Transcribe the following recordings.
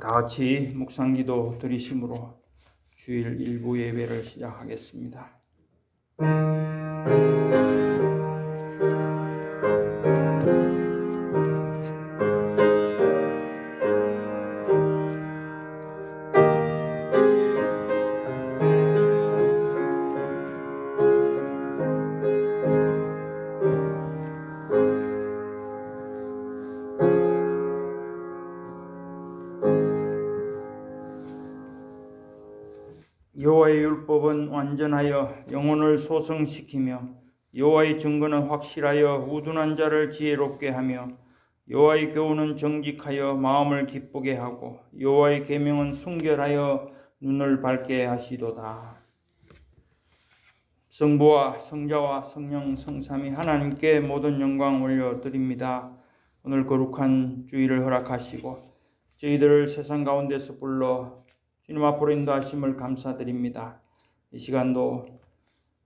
다 같이 묵상기도 드리심으로 주일 일부 예배를 시작하겠습니다. 여호와의 율법은 완전하여 영혼을 소성시키며 여호와의 증거는 확실하여 우둔한 자를 지혜롭게 하며 여호와의 교훈은 정직하여 마음을 기쁘게 하고 여호와의 계명은 순결하여 눈을 밝게 하시도다. 성부와 성자와 성령 성삼위 하나님께 모든 영광 올려드립니다. 오늘 거룩한 주일을 허락하시고 저희들을 세상 가운데서 불러 주님 앞으로 인도하심을 감사드립니다. 이 시간도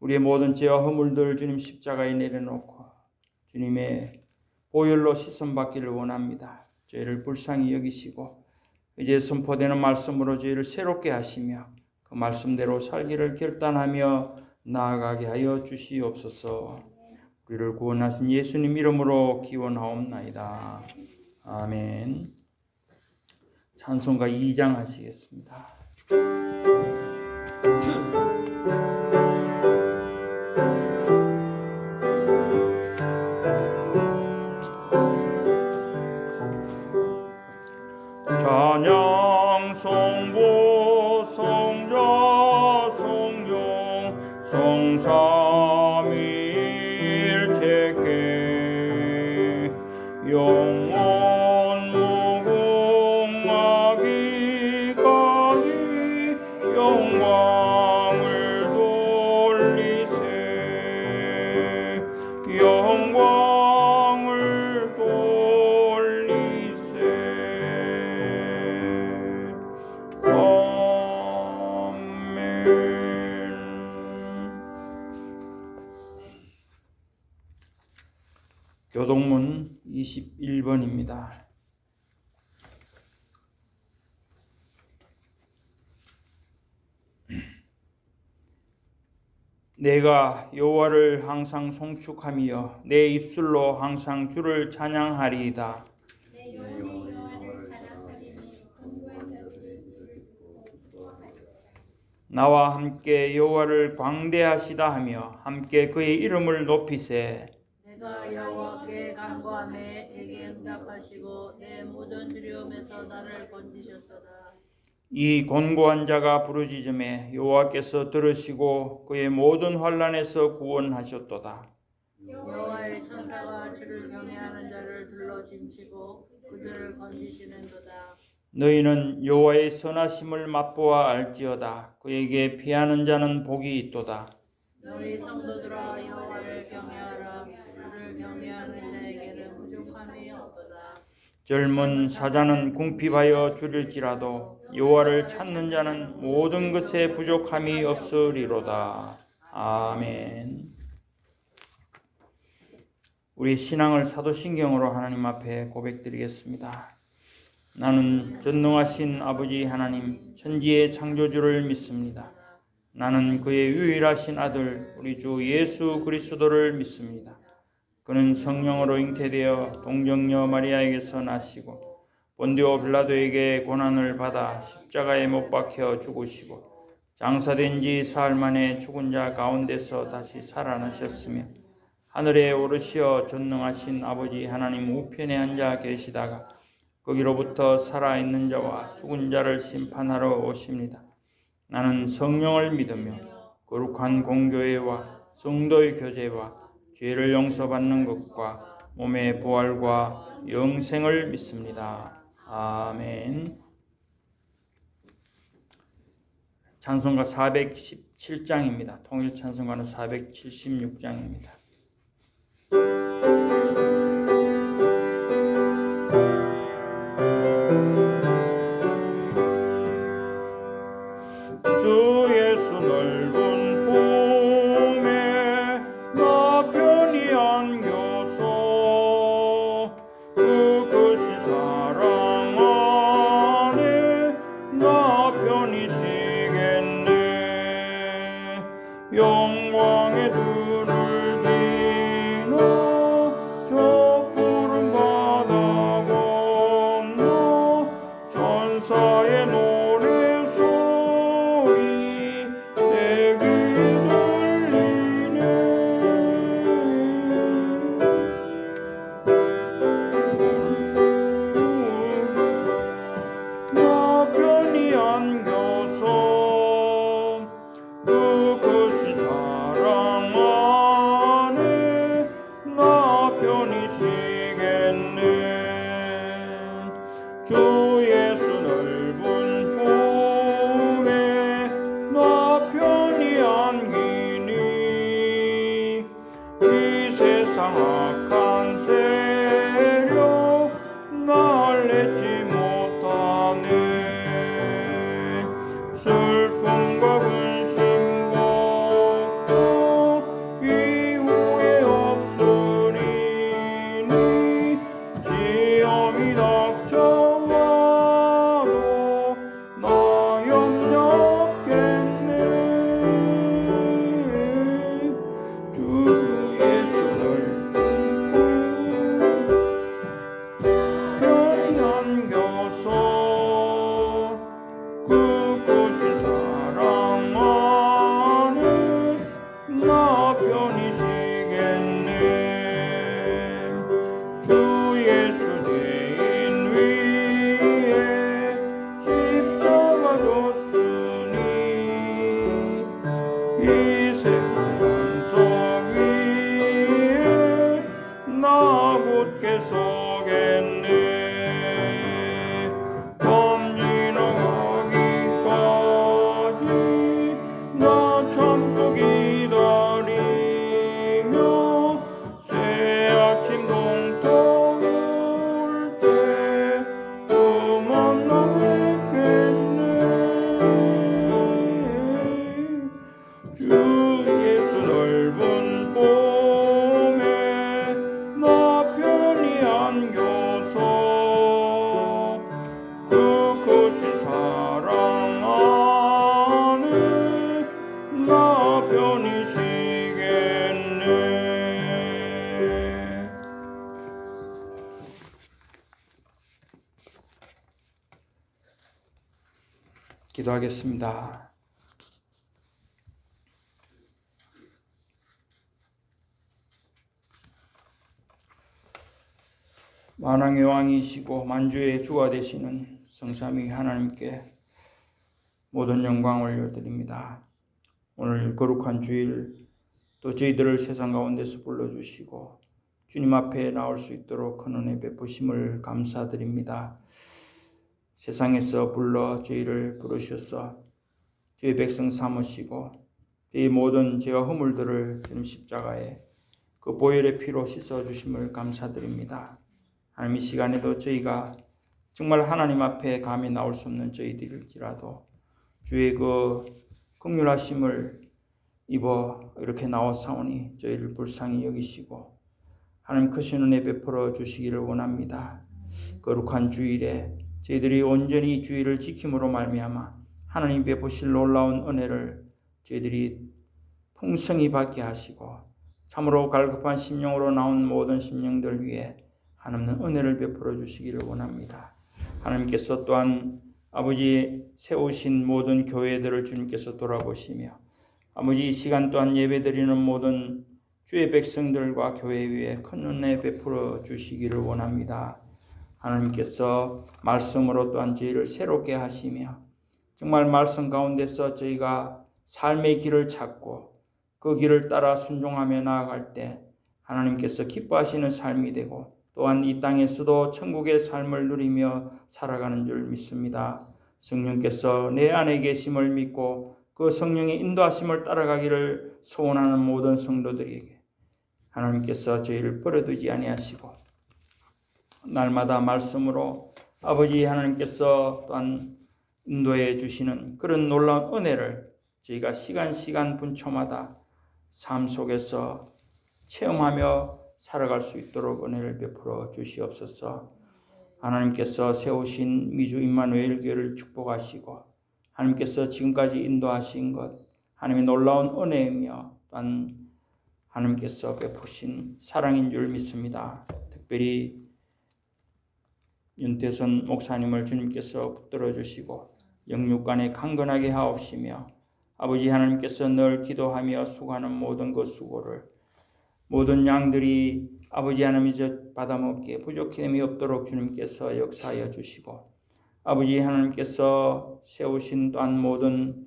우리의 모든 죄와 허물들 주님 십자가에 내려놓고 주님의 보혈로 씻음받기를 원합니다. 죄를 불쌍히 여기시고 이제 선포되는 말씀으로 저희를 새롭게 하시며 그 말씀대로 살기를 결단하며 나아가게 하여 주시옵소서. 우리를 구원하신 예수님 이름으로 기원하옵나이다. 아멘. 찬송가 2장 하시겠습니다. 찬양 성부 성자 성령 성삼위일체께 영원 무궁하기까지 영광을 돌리세 영광을 돌리세. 교동문 21번입니다. 내가 여호와를 항상 송축하며 내 입술로 항상 주를 찬양하리이다. 나와 함께 여호와를 광대하시다 하며 함께 그의 이름을 높이세. 내가 여호와께 간구하매 내게 응답하시고 내 모든 두려움에서 나를 건지셨도다. 이 곤고한 자가 부르짖음에 여호와께서 들으시고 그의 모든 환난에서 구원하셨도다. 여호와의 천사가 주를 경외하는 자를 둘러 진치고 그들을 건지시는도다. 너희는 여호와의 선하심을 맛보아 알지어다. 그에게 피하는 자는 복이 있도다. 너희 성도들아 여호와를 경외하라. 그를 경외하는 자에게는 부족함이 없도다. 젊은 사자는 궁핍하여 줄일지라도 여호와를 찾는 자는 모든 것에 부족함이 없으리로다. 아멘. 우리 신앙을 사도신경으로 하나님 앞에 고백드리겠습니다. 나는 전능하신 아버지 하나님 천지의 창조주를 믿습니다. 나는 그의 유일하신 아들 우리 주 예수 그리스도를 믿습니다. 그는 성령으로 잉태되어 동정녀 마리아에게서 나시고 본디오 빌라도에게 고난을 받아 십자가에 못 박혀 죽으시고 장사된 지 사흘 만에 죽은 자 가운데서 다시 살아나셨으며 하늘에 오르시어 전능하신 아버지 하나님 우편에 앉아 계시다가 거기로부터 살아있는 자와 죽은 자를 심판하러 오십니다. 나는 성령을 믿으며 거룩한 공교회와 성도의 교제와 죄를 용서받는 것과 몸의 부활과 영생을 믿습니다. 아멘. 찬송가 417장입니다. 통일 찬송가는 476장입니다. 주 예수 넓은 품에 나 편히 안겨서 그것이 사랑 안에 감사의 노래소리 내 귀에 들리네. 나 편히 안겨서 그것이 사랑 안에 나 편히 쉬겠네. 주 예수 넓은 품에 나 편히 안기니 이 세상 악한 세력 날 내지 못하네. 슬픔과 근심 걱정 이후에 없으리니 시험이 닥쳐와도 나 염려 없겠네. 주 예수 넓은 편히 안겨서 그것이 사랑 안에 나 편히 쉬겠네. 주 예수 죄인 위에 십자가 졌으니 이 세상 반석 위에 나 굳게 서겠네. 밤 지나가기까지 나 참고 기다리며 새 아침 동토 올 때 주 만나 뵙겠네. 주 예수 넓은 봄에 나 편히 안겨서 그것이 사랑 안에 나 편히 쉬겠네. 기도하겠습니다. 만왕의 왕이시고 만주의 주가 되시는 성삼위 하나님께 모든 영광 올려드립니다. 오늘 거룩한 주일 또 저희들을 세상 가운데서 불러주시고 주님 앞에 나올 수 있도록 큰 은혜 베푸심을 감사드립니다. 세상에서 불러 저희를 부르셔서 저희 백성 삼으시고 저희 모든 죄와 허물들을 주님 십자가에 그 보혈의 피로 씻어주심을 감사드립니다. 하나님 이 시간에도 저희가 정말 하나님 앞에 감히 나올 수 없는 저희들일지라도 주의 그 긍휼하심을 입어 이렇게 나왔사오니 저희를 불쌍히 여기시고 하나님 크신 은혜 베풀어 주시기를 원합니다. 거룩한 주일에 저희들이 온전히 이 주일을 지킴으로 말미암아 하나님 베푸실 놀라운 은혜를 저희들이 풍성히 받게 하시고 참으로 갈급한 심령으로 나온 모든 심령들 위해 하나님은 은혜를 베풀어 주시기를 원합니다. 하나님께서 또한 아버지 세우신 모든 교회들을 주님께서 돌아보시며 아버지 이 시간 또한 예배드리는 모든 주의 백성들과 교회 위에 큰 은혜 베풀어 주시기를 원합니다. 하나님께서 말씀으로 또한 저희를 새롭게 하시며 정말 말씀 가운데서 저희가 삶의 길을 찾고 그 길을 따라 순종하며 나아갈 때 하나님께서 기뻐하시는 삶이 되고 또한 이 땅에서도 천국의 삶을 누리며 살아가는 줄 믿습니다. 성령께서 내 안에 계심을 믿고 그 성령의 인도하심을 따라가기를 소원하는 모든 성도들에게 하나님께서 저희를 버려두지 아니하시고 날마다 말씀으로 아버지 하나님께서 또한 인도해 주시는 그런 놀라운 은혜를 저희가 시간 분초마다 삶 속에서 체험하며 살아갈 수 있도록 은혜를 베풀어 주시옵소서. 하나님께서 세우신 미주 임마누엘 교회를 축복하시고 하나님께서 지금까지 인도하신 것 하나님의 놀라운 은혜이며 또한 하나님께서 베푸신 사랑인 줄 믿습니다. 특별히 윤태선 목사님을 주님께서 붙들어 주시고 영육간에 강건하게 하옵시며 아버지 하나님께서 늘 기도하며 수고하는 모든 그 수고를 모든 양들이 아버지 하나님이 받아먹기에 부족함이 없도록 주님께서 역사하여 주시고 아버지 하나님께서 세우신 또한 모든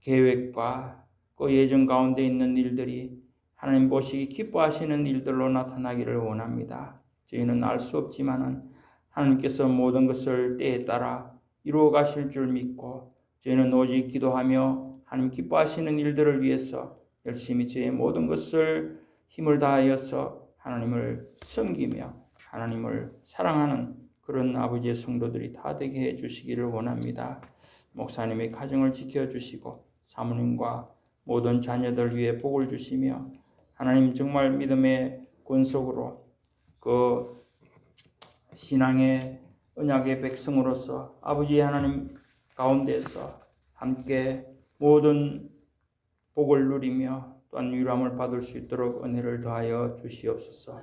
계획과 그 예정 가운데 있는 일들이 하나님 보시기 기뻐하시는 일들로 나타나기를 원합니다. 저희는 알 수 없지만은 하나님께서 모든 것을 때에 따라 이루어 가실 줄 믿고 저희는 오직 기도하며 하나님 기뻐하시는 일들을 위해서 열심히 저희의 모든 것을 힘을 다하여서 하나님을 섬기며 하나님을 사랑하는 그런 아버지의 성도들이 다 되게 해 주시기를 원합니다. 목사님의 가정을 지켜주시고 사모님과 모든 자녀들 위해 복을 주시며 하나님 정말 믿음의 권속으로 그 신앙의 언약의 백성으로서 아버지 하나님 가운데서 함께 모든 복을 누리며 또한 위로함을 받을 수 있도록 은혜를 더하여 주시옵소서.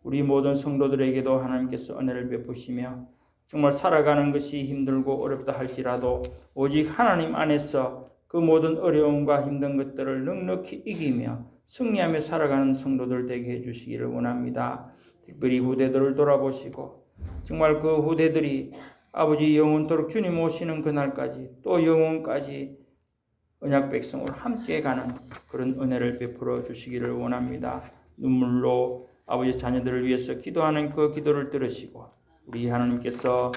우리 모든 성도들에게도 하나님께서 은혜를 베푸시며 정말 살아가는 것이 힘들고 어렵다 할지라도 오직 하나님 안에서 그 모든 어려움과 힘든 것들을 넉넉히 이기며 승리하며 살아가는 성도들 되게 해주시기를 원합니다. 특별히 후대들을 돌아보시고 정말 그 후대들이 아버지 영원토록 주님 오시는 그날까지 또 영원까지 언약 백성으로 함께 가는 그런 은혜를 베풀어 주시기를 원합니다. 눈물로 아버지 자녀들을 위해서 기도하는 그 기도를 들으시고 우리 하나님께서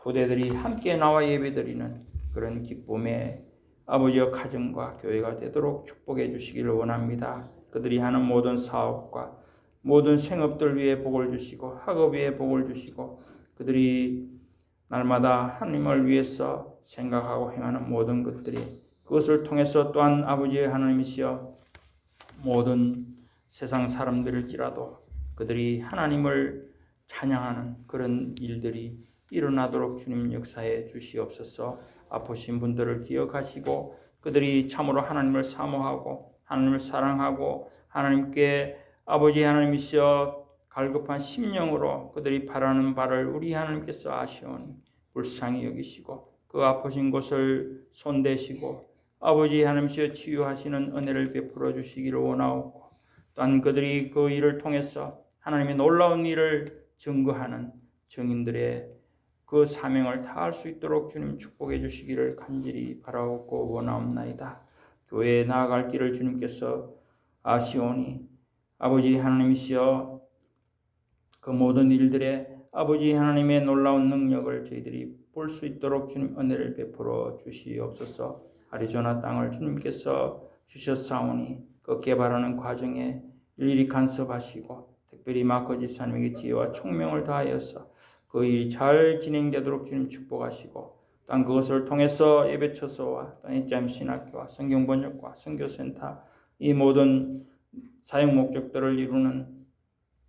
후대들이 함께 나와 예배드리는 그런 기쁨의 아버지의 가정과 교회가 되도록 축복해 주시기를 원합니다. 그들이 하는 모든 사업과 모든 생업들 위해 복을 주시고 학업 위해 복을 주시고 그들이 날마다 하나님을 위해서 생각하고 행하는 모든 것들이 그것을 통해서 또한 아버지의 하나님이시여 모든 세상 사람들일지라도 그들이 하나님을 찬양하는 그런 일들이 일어나도록 주님 역사해 주시옵소서. 아프신 분들을 기억하시고 그들이 참으로 하나님을 사모하고 하나님을 사랑하고 하나님께 아버지 하나님이시여 갈급한 심령으로 그들이 바라는 바를 우리 하나님께서 아시오니 불쌍히 여기시고 그 아프신 곳을 손대시고 아버지 하나님이시여 치유하시는 은혜를 베풀어 주시기를 원하옵고 또한 그들이 그 일을 통해서 하나님의 놀라운 일을 증거하는 증인들의 그 사명을 다할 수 있도록 주님 축복해 주시기를 간절히 바라옵고 원하옵나이다. 교회에 나아갈 길을 주님께서 아시오니 아버지 하나님이시여 그 모든 일들에 아버지 하나님의 놀라운 능력을 저희들이 볼 수 있도록 주님 은혜를 베풀어 주시옵소서. 아리조나 땅을 주님께서 주셨사오니 그 개발하는 과정에 일일이 간섭하시고 특별히 마커 집사님에게 지혜와 총명을 다하여서 그 일이 잘 진행되도록 주님 축복하시고 또한 그것을 통해서 예배처소와 또한 신학교와 성경번역과 선교센터 이 모든 사역 목적들을 이루는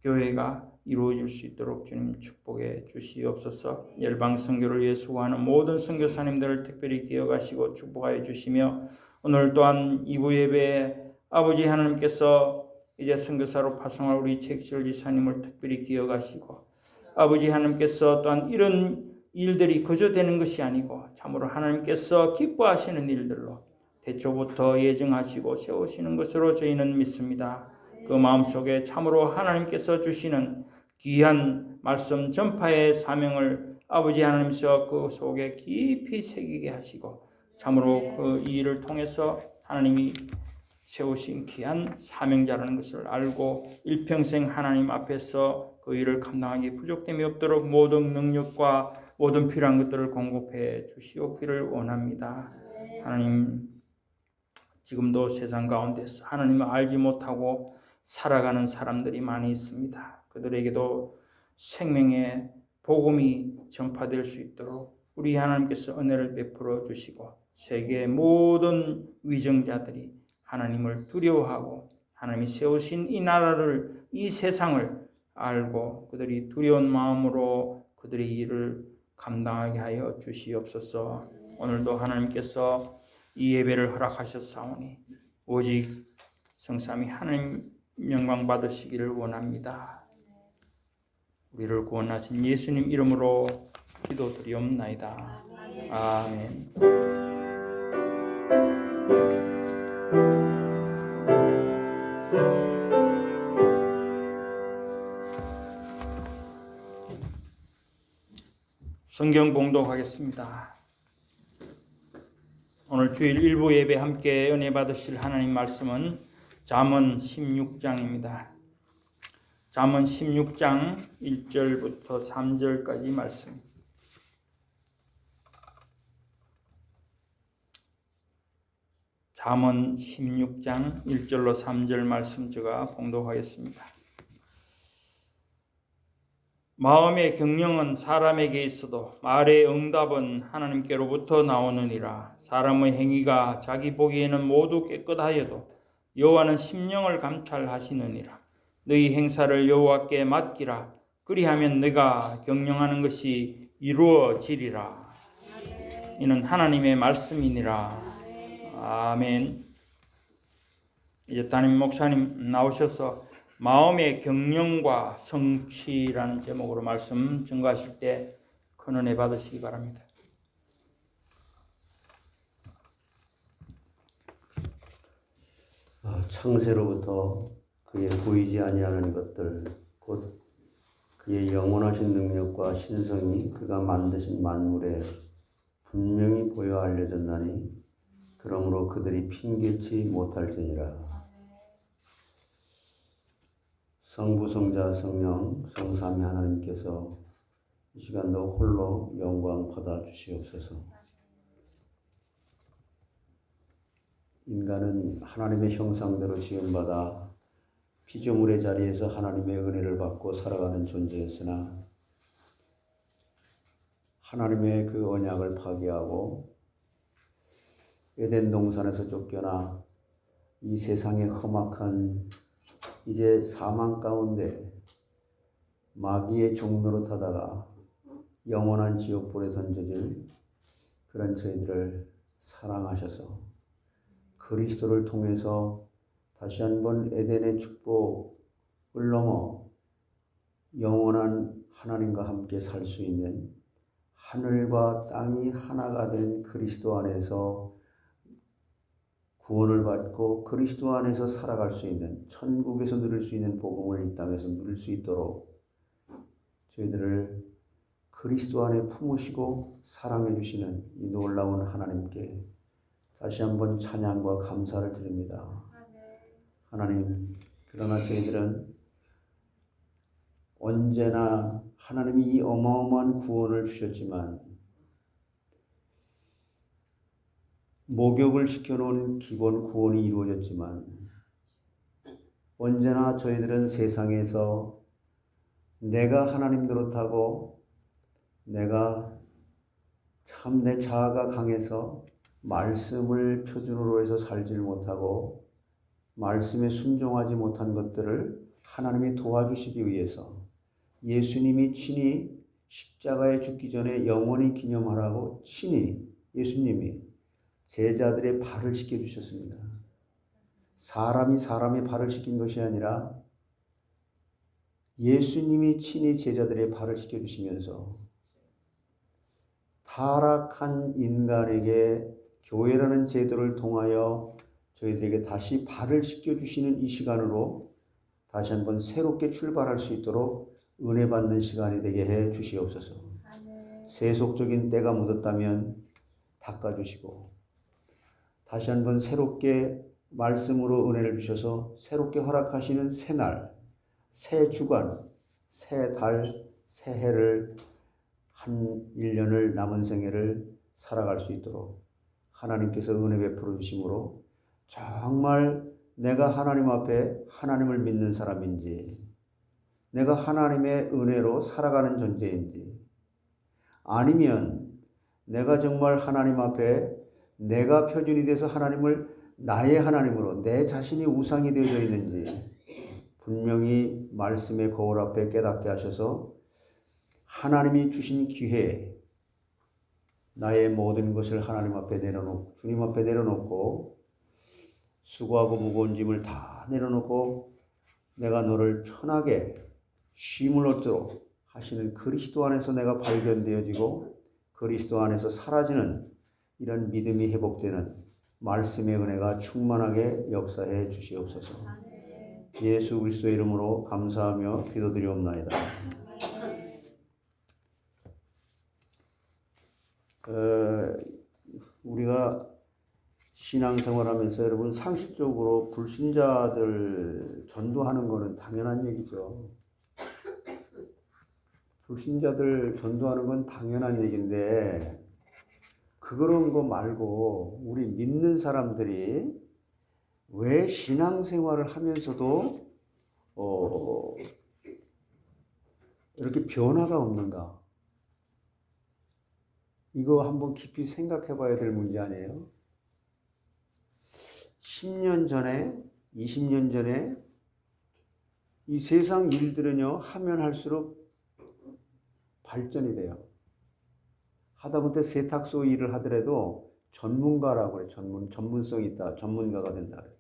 교회가 이루어질 수 있도록 주님 축복해 주시옵소서. 열방 선교를 위해 수고하는 모든 선교사님들을 특별히 기억하시고 축복하여 주시며 오늘 또한 2부 예배에 아버지 하나님께서 이제 선교사로 파송할 우리 최익철 지사님을 특별히 기억하시고 아버지 하나님께서 또한 이런 일들이 거저 되는 것이 아니고 참으로 하나님께서 기뻐하시는 일들로 태초부터 예정하시고 세우시는 것으로 저희는 믿습니다. 그 마음속에 참으로 하나님께서 주시는 귀한 말씀 전파의 사명을 아버지 하나님께서 그 속에 깊이 새기게 하시고 참으로 그 일을 통해서 하나님이 세우신 귀한 사명자라는 것을 알고 일평생 하나님 앞에서 그 일을 감당하기 부족됨이 없도록 모든 능력과 모든 필요한 것들을 공급해 주시옵기를 원합니다. 하나님 지금도 세상 가운데서 하나님을 알지 못하고 살아가는 사람들이 많이 있습니다. 그들에게도 생명의 복음이 전파될 수 있도록 우리 하나님께서 은혜를 베풀어 주시고 세계의 모든 위정자들이 하나님을 두려워하고 하나님이 세우신 이 나라를 이 세상을 알고 그들이 두려운 마음으로 그들의 일을 감당하게 하여 주시옵소서. 오늘도 하나님께서 이 예배를 허락하셨사오니 오직 성삼위 하나님 영광 받으시기를 원합니다. 우리를 구원하신 예수님 이름으로 기도드리옵나이다. 아멘. 성경 봉독하겠습니다. 오늘 주일 일부 예배 함께 은혜 받으실 하나님 말씀은 잠언 16장입니다. 잠언 16장 1절부터 3절까지 말씀. 잠언 16장 1절로 3절 말씀 제가 봉독하겠습니다. 마음의 경영은 사람에게 있어도 말의 응답은 하나님께로부터 나오느니라. 사람의 행위가 자기 보기에는 모두 깨끗하여도 여호와는 심령을 감찰하시느니라. 너희 행사를 여호와께 맡기라. 그리하면 네가 경영하는 것이 이루어지리라. 이는 하나님의 말씀이니라. 아멘. 이제 담임 목사님 나오셔서 마음의 경영과 성취라는 제목으로 말씀 증거하실 때 큰 은혜 받으시기 바랍니다. 창세로부터 그의 보이지 아니하는 것들 곧 그의 영원하신 능력과 신성이 그가 만드신 만물에 분명히 보여 알려졌나니 그러므로 그들이 핑계치 못할지니라. 성부, 성자, 성령, 성삼위 하나님께서 이 시간도 홀로 영광 받아 주시옵소서. 인간은 하나님의 형상대로 지음받아 피조물의 자리에서 하나님의 은혜를 받고 살아가는 존재였으나 하나님의 그 언약을 파기하고 에덴 동산에서 쫓겨나 이 세상의 험악한 이제 사망 가운데 마귀의 종로로 타다가 영원한 지옥불에 던져질 그런 저희들을 사랑하셔서 그리스도를 통해서 다시 한번 에덴의 축복을 넘어 영원한 하나님과 함께 살 수 있는 하늘과 땅이 하나가 된 그리스도 안에서 구원을 받고 그리스도 안에서 살아갈 수 있는 천국에서 누릴 수 있는 복음을 이 땅에서 누릴 수 있도록 저희들을 그리스도 안에 품으시고 사랑해 주시는 이 놀라운 하나님께 다시 한번 찬양과 감사를 드립니다. 하나님, 그러나 저희들은 언제나 하나님이 이 어마어마한 구원을 주셨지만 목욕을 시켜놓은 기본 구원이 이루어졌지만 언제나 저희들은 세상에서 내가 하나님 노릇하고 내가 참 내 자아가 강해서 말씀을 표준으로 해서 살지를 못하고 말씀에 순종하지 못한 것들을 하나님이 도와주시기 위해서 예수님이 친히 십자가에 죽기 전에 영원히 기념하라고 친히 예수님이 제자들의 발을 씻겨주셨습니다. 사람이 사람의 발을 씻긴 것이 아니라 예수님이 친히 제자들의 발을 씻겨주시면서 타락한 인간에게 교회라는 제도를 통하여 저희들에게 다시 발을 씻겨주시는 이 시간으로 다시 한번 새롭게 출발할 수 있도록 은혜 받는 시간이 되게 해 주시옵소서. 세속적인 때가 묻었다면 닦아주시고 다시 한번 새롭게 말씀으로 은혜를 주셔서 새롭게 허락하시는 새 날, 새 주간, 새 달, 새 해를 한 1년을 남은 생애를 살아갈 수 있도록 하나님께서 은혜 베풀어 주심으로 정말 내가 하나님 앞에 하나님을 믿는 사람인지 내가 하나님의 은혜로 살아가는 존재인지 아니면 내가 정말 하나님 앞에 내가 표준이 돼서 하나님을 나의 하나님으로 내 자신이 우상이 되어져 있는지 분명히 말씀의 거울 앞에 깨닫게 하셔서 하나님이 주신 기회에 나의 모든 것을 하나님 앞에 내려놓고 주님 앞에 내려놓고 수고하고 무거운 짐을 다 내려놓고 내가 너를 편하게 쉼을 얻도록 하시는 그리스도 안에서 내가 발견되어지고 그리스도 안에서 사라지는 이런 믿음이 회복되는 말씀의 은혜가 충만하게 역사해 주시옵소서. 예수 그리스도의 이름으로 감사하며 기도드리옵나이다. 우리가 신앙생활하면서 여러분 상식적으로 불신자들 전도하는 것은 당연한 얘기죠. 불신자들 전도하는 건 당연한 얘기인데 그런 거 말고 우리 믿는 사람들이 왜 신앙생활을 하면서도 이렇게 변화가 없는가? 이거 한번 깊이 생각해 봐야 될 문제 아니에요? 10년 전에, 20년 전에 이 세상 일들은요, 하면 할수록 발전이 돼요. 하다못해 세탁소 일을 하더라도 전문가라고 그래. 전문성이 있다. 전문가가 된다. 그래.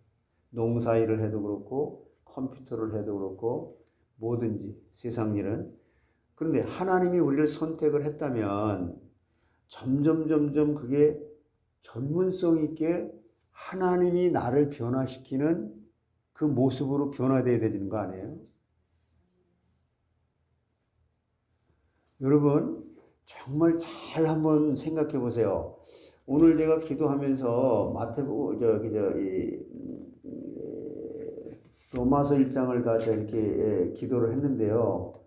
농사 일을 해도 그렇고 컴퓨터를 해도 그렇고 뭐든지 세상 일은. 그런데 하나님이 우리를 선택을 했다면 점점 그게 전문성 있게 하나님이 나를 변화시키는 그 모습으로 변화되어야 되는 거 아니에요? 여러분 정말 잘 한번 생각해 보세요. 오늘 제가 기도하면서 로마서 1장을 가져 이렇게 기도를 했는데요.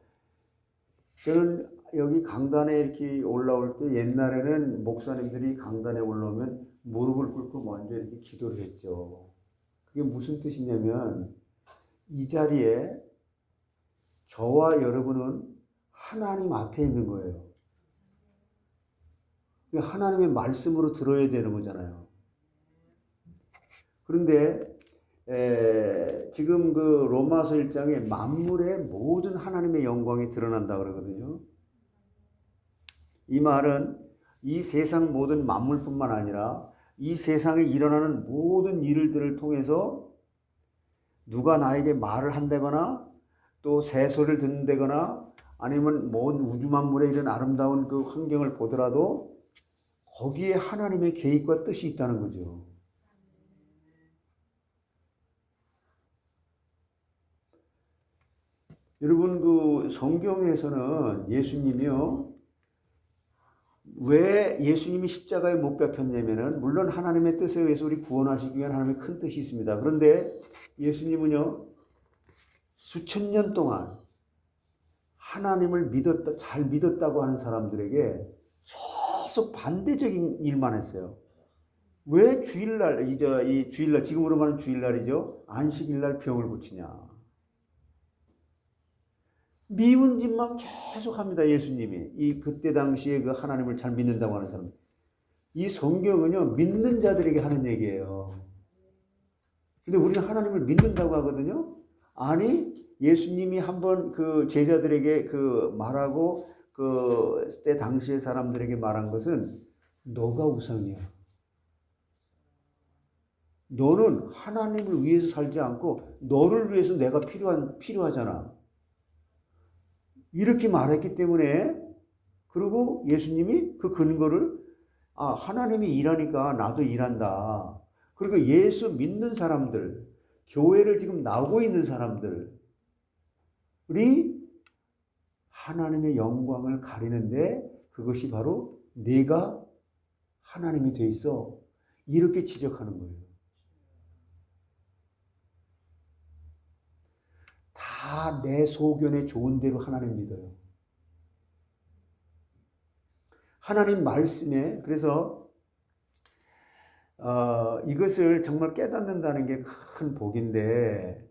저는 여기 강단에 이렇게 올라올 때 옛날에는 목사님들이 강단에 올라오면 무릎을 꿇고 먼저 이렇게 기도를 했죠. 그게 무슨 뜻이냐면 이 자리에 저와 여러분은 하나님 앞에 있는 거예요. 하나님의 말씀으로 들어야 되는 거잖아요. 그런데 지금 그 로마서 1장에 만물의 모든 하나님의 영광이 드러난다 그러거든요. 이 말은 이 세상 모든 만물뿐만 아니라 이 세상에 일어나는 모든 일들을 통해서 누가 나에게 말을 한다거나 또 새소리를 듣는다거나 아니면 모든 우주 만물의 이런 아름다운 그 환경을 보더라도 거기에 하나님의 계획과 뜻이 있다는 거죠. 여러분 그 성경에서는 예수님이요. 왜 예수님이 십자가에 못 박혔냐면은 물론 하나님의 뜻에 의해서 우리 구원하시기 위한 하나님의 큰 뜻이 있습니다. 그런데 예수님은요. 수천 년 동안 하나님을 잘 믿었다고 하는 사람들에게 계속 반대적인 일만 했어요. 왜 주일날, 이 주일날, 지금으로 말하는 주일날이죠. 안식일날 병을 고치냐. 미운 짓만 계속 합니다, 예수님이. 그때 당시에 그 하나님을 잘 믿는다고 하는 사람. 이 성경은요, 믿는 자들에게 하는 얘기예요. 근데 우리는 하나님을 믿는다고 하거든요. 아니, 예수님이 한번 그 제자들에게 말하고 그때 당시의 사람들에게 말한 것은 너가 우상이야. 너는 하나님을 위해서 살지 않고 너를 위해서 내가 필요하잖아. 이렇게 말했기 때문에 그리고 예수님이 그 근거를 하나님이 일하니까 나도 일한다. 그리고 예수 믿는 사람들, 교회를 지금 나오고 있는 사람들이 하나님의 영광을 가리는데 그것이 바로 내가 하나님이 돼 있어. 이렇게 지적하는 거예요. 다 내 소견에 좋은 대로 하나님 믿어요. 하나님 말씀에 그래서 이것을 정말 깨닫는다는 게 큰 복인데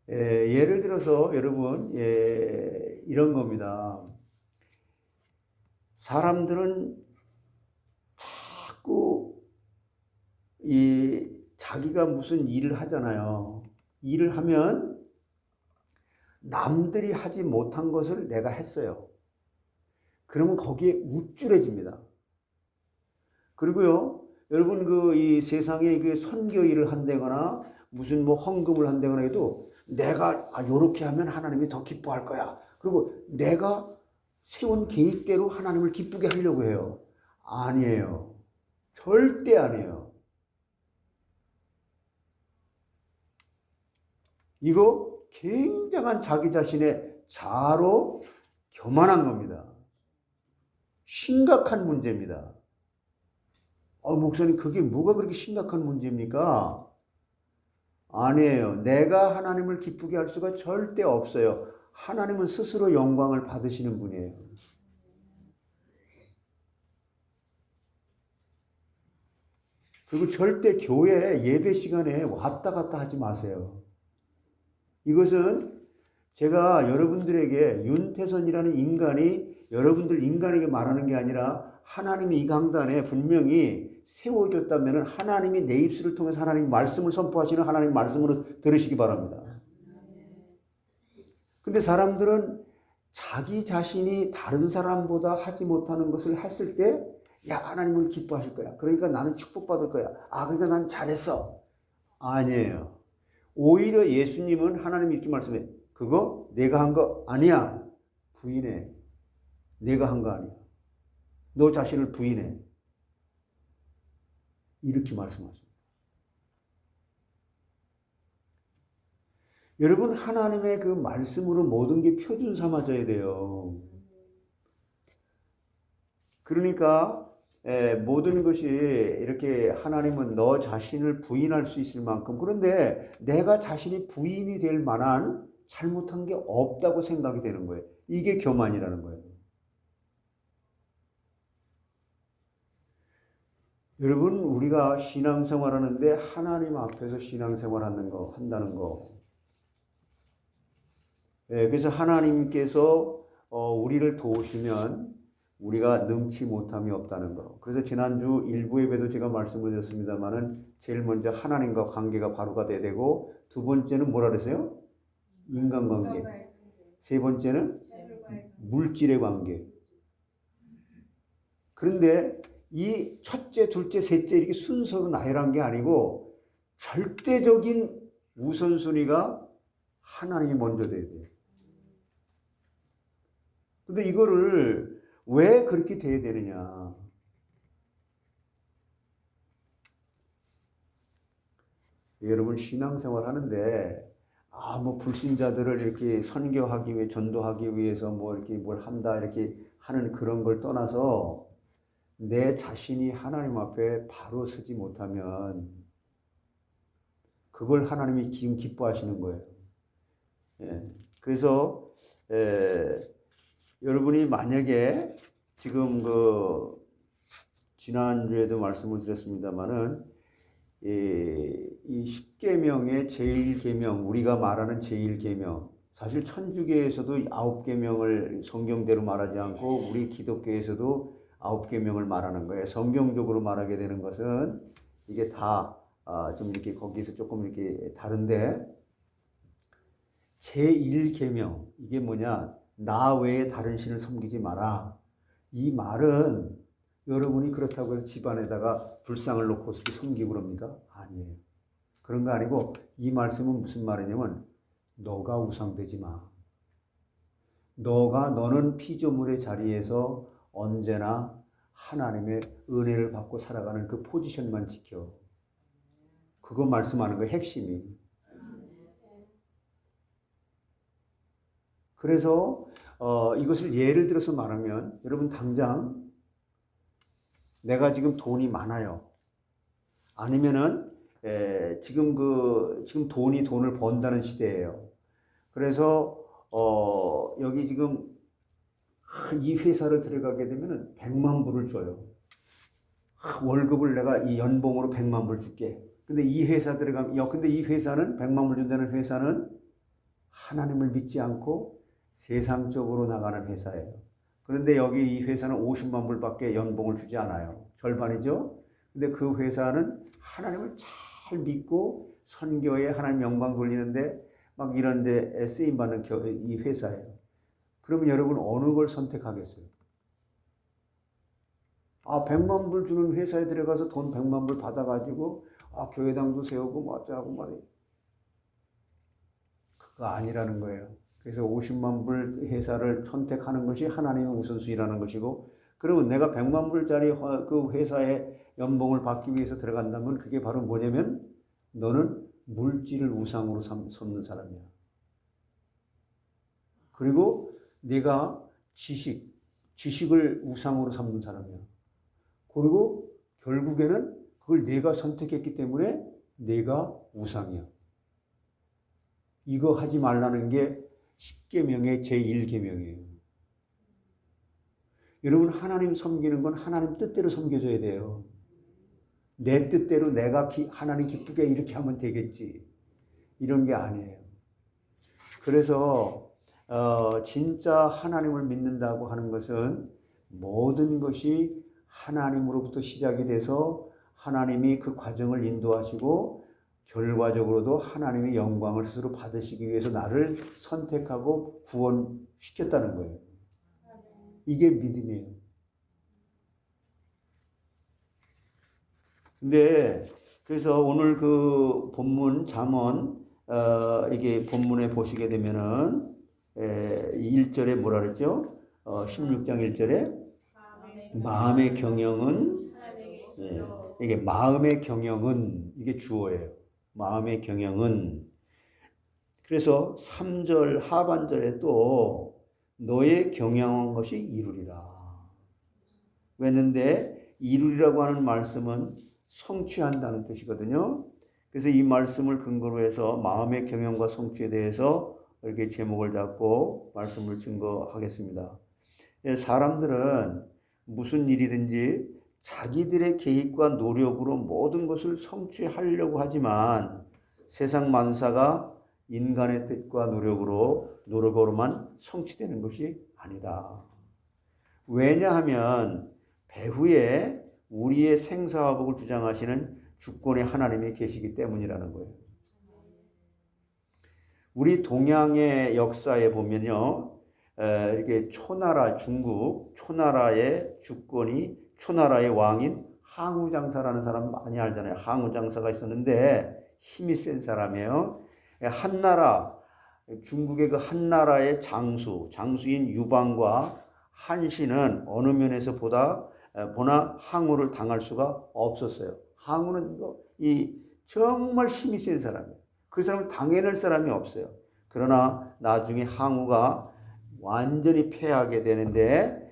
예를 들어서 여러분 이런 겁니다. 사람들은 자꾸 자기가 무슨 일을 하잖아요. 일을 하면 남들이 하지 못한 것을 내가 했어요. 그러면 거기에 우쭐해집니다. 그리고요, 여러분 이 세상에 선교 일을 한다거나 무슨 헌금을 한다거나 해도 내가 요렇게 하면 하나님이 더 기뻐할 거야. 그리고 내가 세운 계획대로 하나님을 기쁘게 하려고 해요. 아니에요. 절대 아니에요. 이거 굉장한 자기 자신의 자아로 교만한 겁니다. 심각한 문제입니다. 목사님, 그게 뭐가 그렇게 심각한 문제입니까? 아니에요. 내가 하나님을 기쁘게 할 수가 절대 없어요. 하나님은 스스로 영광을 받으시는 분이에요. 그리고 절대 교회 예배 시간에 왔다 갔다 하지 마세요. 이것은 제가 여러분들에게 윤태선이라는 인간이 여러분들 인간에게 말하는 게 아니라 하나님이 이 강단에 분명히 세워줬다면 하나님이 내 입술을 통해서 하나님 말씀을 선포하시는 하나님 말씀으로 들으시기 바랍니다. 근데 사람들은 자기 자신이 다른 사람보다 하지 못하는 것을 했을 때, 야, 하나님은 기뻐하실 거야. 그러니까 나는 축복받을 거야. 그러니까 난 잘했어. 아니에요. 오히려 예수님은 하나님이 이렇게 말씀해. 그거 내가 한 거 아니야. 부인해. 내가 한 거 아니야. 너 자신을 부인해. 이렇게 말씀하십니다. 여러분, 하나님의 그 말씀으로 모든 게 표준 삼아져야 돼요. 그러니까 모든 것이 이렇게 하나님은 너 자신을 부인할 수 있을 만큼, 그런데 내가 자신이 부인이 될 만한 잘못한 게 없다고 생각이 되는 거예요. 이게 교만이라는 거예요. 여러분, 우리가 신앙생활 하는데 하나님 앞에서 신앙생활 한다는 거. 그래서 하나님께서 우리를 도우시면 우리가 능치 못함이 없다는 거. 그래서 지난주 일부 예배도 제가 말씀을 드렸습니다만은 제일 먼저 하나님과 관계가 바로가 돼야 되고, 두 번째는 뭐라 그랬어요? 인간관계. 세 번째는 물질의 관계. 그런데 이 첫째, 둘째, 셋째 이렇게 순서로 나열한 게 아니고 절대적인 우선순위가 하나님이 먼저 돼야 돼요. 근데 이거를 왜 그렇게 돼야 되느냐? 여러분, 신앙생활 하는데 뭐 불신자들을 이렇게 선교하기 위해, 전도하기 위해서 뭐 이렇게 뭘 한다 이렇게 하는 그런 걸 떠나서 내 자신이 하나님 앞에 바로 서지 못하면 그걸 하나님이 지금 기뻐하시는 거예요. 그래서 여러분이 만약에 지금 지난주에도 말씀을 드렸습니다만은 이 10계명의 제1계명, 우리가 말하는 제1계명, 사실 천주교에서도 9계명을 성경대로 말하지 않고 우리 기독교에서도 9계명을 말하는 거예요. 성경적으로 말하게 되는 것은 이게 다 좀 이렇게 거기서 조금 이렇게 다른데, 제1계명, 이게 뭐냐? 나 외에 다른 신을 섬기지 마라. 이 말은 여러분이 그렇다고 해서 집안에다가 불상을 놓고 섬기고 그럽니까? 아니에요. 그런 거 아니고, 이 말씀은 무슨 말이냐면 너가 우상되지 마. 너는 피조물의 자리에서 언제나 하나님의 은혜를 받고 살아가는 그 포지션만 지켜. 그거 말씀하는 거예요, 핵심이. 그래서 이것을 예를 들어서 말하면, 여러분 당장 내가 지금 돈이 많아요. 아니면은 지금 돈을 번다는 시대예요. 그래서 여기 지금 이 회사를 들어가게 되면은 100만 불을 줘요. 월급을 내가 이 연봉으로 100만 불 줄게. 근데 이 회사 들어가면, 근데 이 회사는 100만 불 준다는 회사는 하나님을 믿지 않고 세상적으로 나가는 회사예요. 그런데 여기 이 회사는 50만 불밖에 연봉을 주지 않아요. 절반이죠. 근데 그 회사는 하나님을 잘 믿고 선교에 하나님 영광 돌리는데 막 이런 데 쓰임 받는 이 회사예요. 그러면 여러분 어느 걸 선택하겠어요? 100만 불 주는 회사에 들어가서 돈 100만 불 받아가지고 교회당도 세우고 뭐 어쩌고 말이에요. 그거 아니라는 거예요. 그래서 50만 불 회사를 선택하는 것이 하나님의 우선순위라는 것이고, 그러면 내가 100만 불짜리 그 회사에 연봉을 받기 위해서 들어간다면 그게 바로 뭐냐면 너는 물질을 우상으로 삼는 사람이야. 그리고 내가 지식을 우상으로 삼는 사람이야. 그리고 결국에는 그걸 내가 선택했기 때문에 내가 우상이야. 이거 하지 말라는 게 10계명의 제1계명이에요. 여러분, 하나님 섬기는 건 하나님 뜻대로 섬겨줘야 돼요. 내 뜻대로 내가 하나님 기쁘게 이렇게 하면 되겠지. 이런 게 아니에요. 그래서 진짜 하나님을 믿는다고 하는 것은 모든 것이 하나님으로부터 시작이 돼서 하나님이 그 과정을 인도하시고 결과적으로도 하나님의 영광을 스스로 받으시기 위해서 나를 선택하고 구원시켰다는 거예요. 이게 믿음이에요. 근데 그래서 오늘 그 본문 잠언 이게 본문에 보시게 되면은 1절에 뭐라 그랬죠? 16장 1절에 마음의 경영은 이게 마음의 경영은 이게 주어예요. 마음의 경영은. 그래서 3절 하반절에 또 너의 경영한 것이 이루리라. 왜는데 이루리라고 하는 말씀은 성취한다는 뜻이거든요. 그래서 이 말씀을 근거로 해서 마음의 경영과 성취에 대해서 이렇게 제목을 잡고 말씀을 증거하겠습니다. 사람들은 무슨 일이든지 자기들의 계획과 노력으로 모든 것을 성취하려고 하지만 세상 만사가 인간의 뜻과 노력으로만 성취되는 것이 아니다. 왜냐하면 배후에 우리의 생사화복을 주장하시는 주권의 하나님이 계시기 때문이라는 거예요. 우리 동양의 역사에 보면요, 이렇게 중국 초나라의 주권이 초나라의 왕인 항우장사라는 사람 많이 알잖아요. 항우장사가 있었는데 힘이 센 사람이에요. 중국의 그 한나라의 장수인 유방과 한신은 어느 면에서 보나 항우를 당할 수가 없었어요. 항우는 정말 힘이 센 사람이에요. 그 사람을 당해낼 사람이 없어요. 그러나 나중에 항우가 완전히 패하게 되는데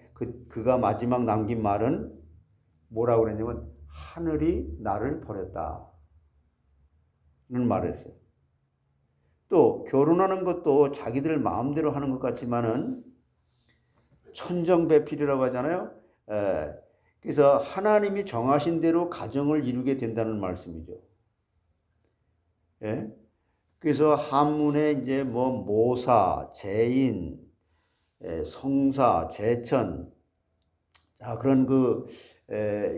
그가 마지막 남긴 말은 뭐라고 그랬냐면 하늘이 나를 버렸다 는 말을 했어요. 또 결혼하는 것도 자기들 마음대로 하는 것 같지만은 천정배필이라고 하잖아요. 그래서 하나님이 정하신 대로 가정을 이루게 된다는 말씀이죠. 예? 그래서 한문에 이제 모사, 제인, 성사, 제천,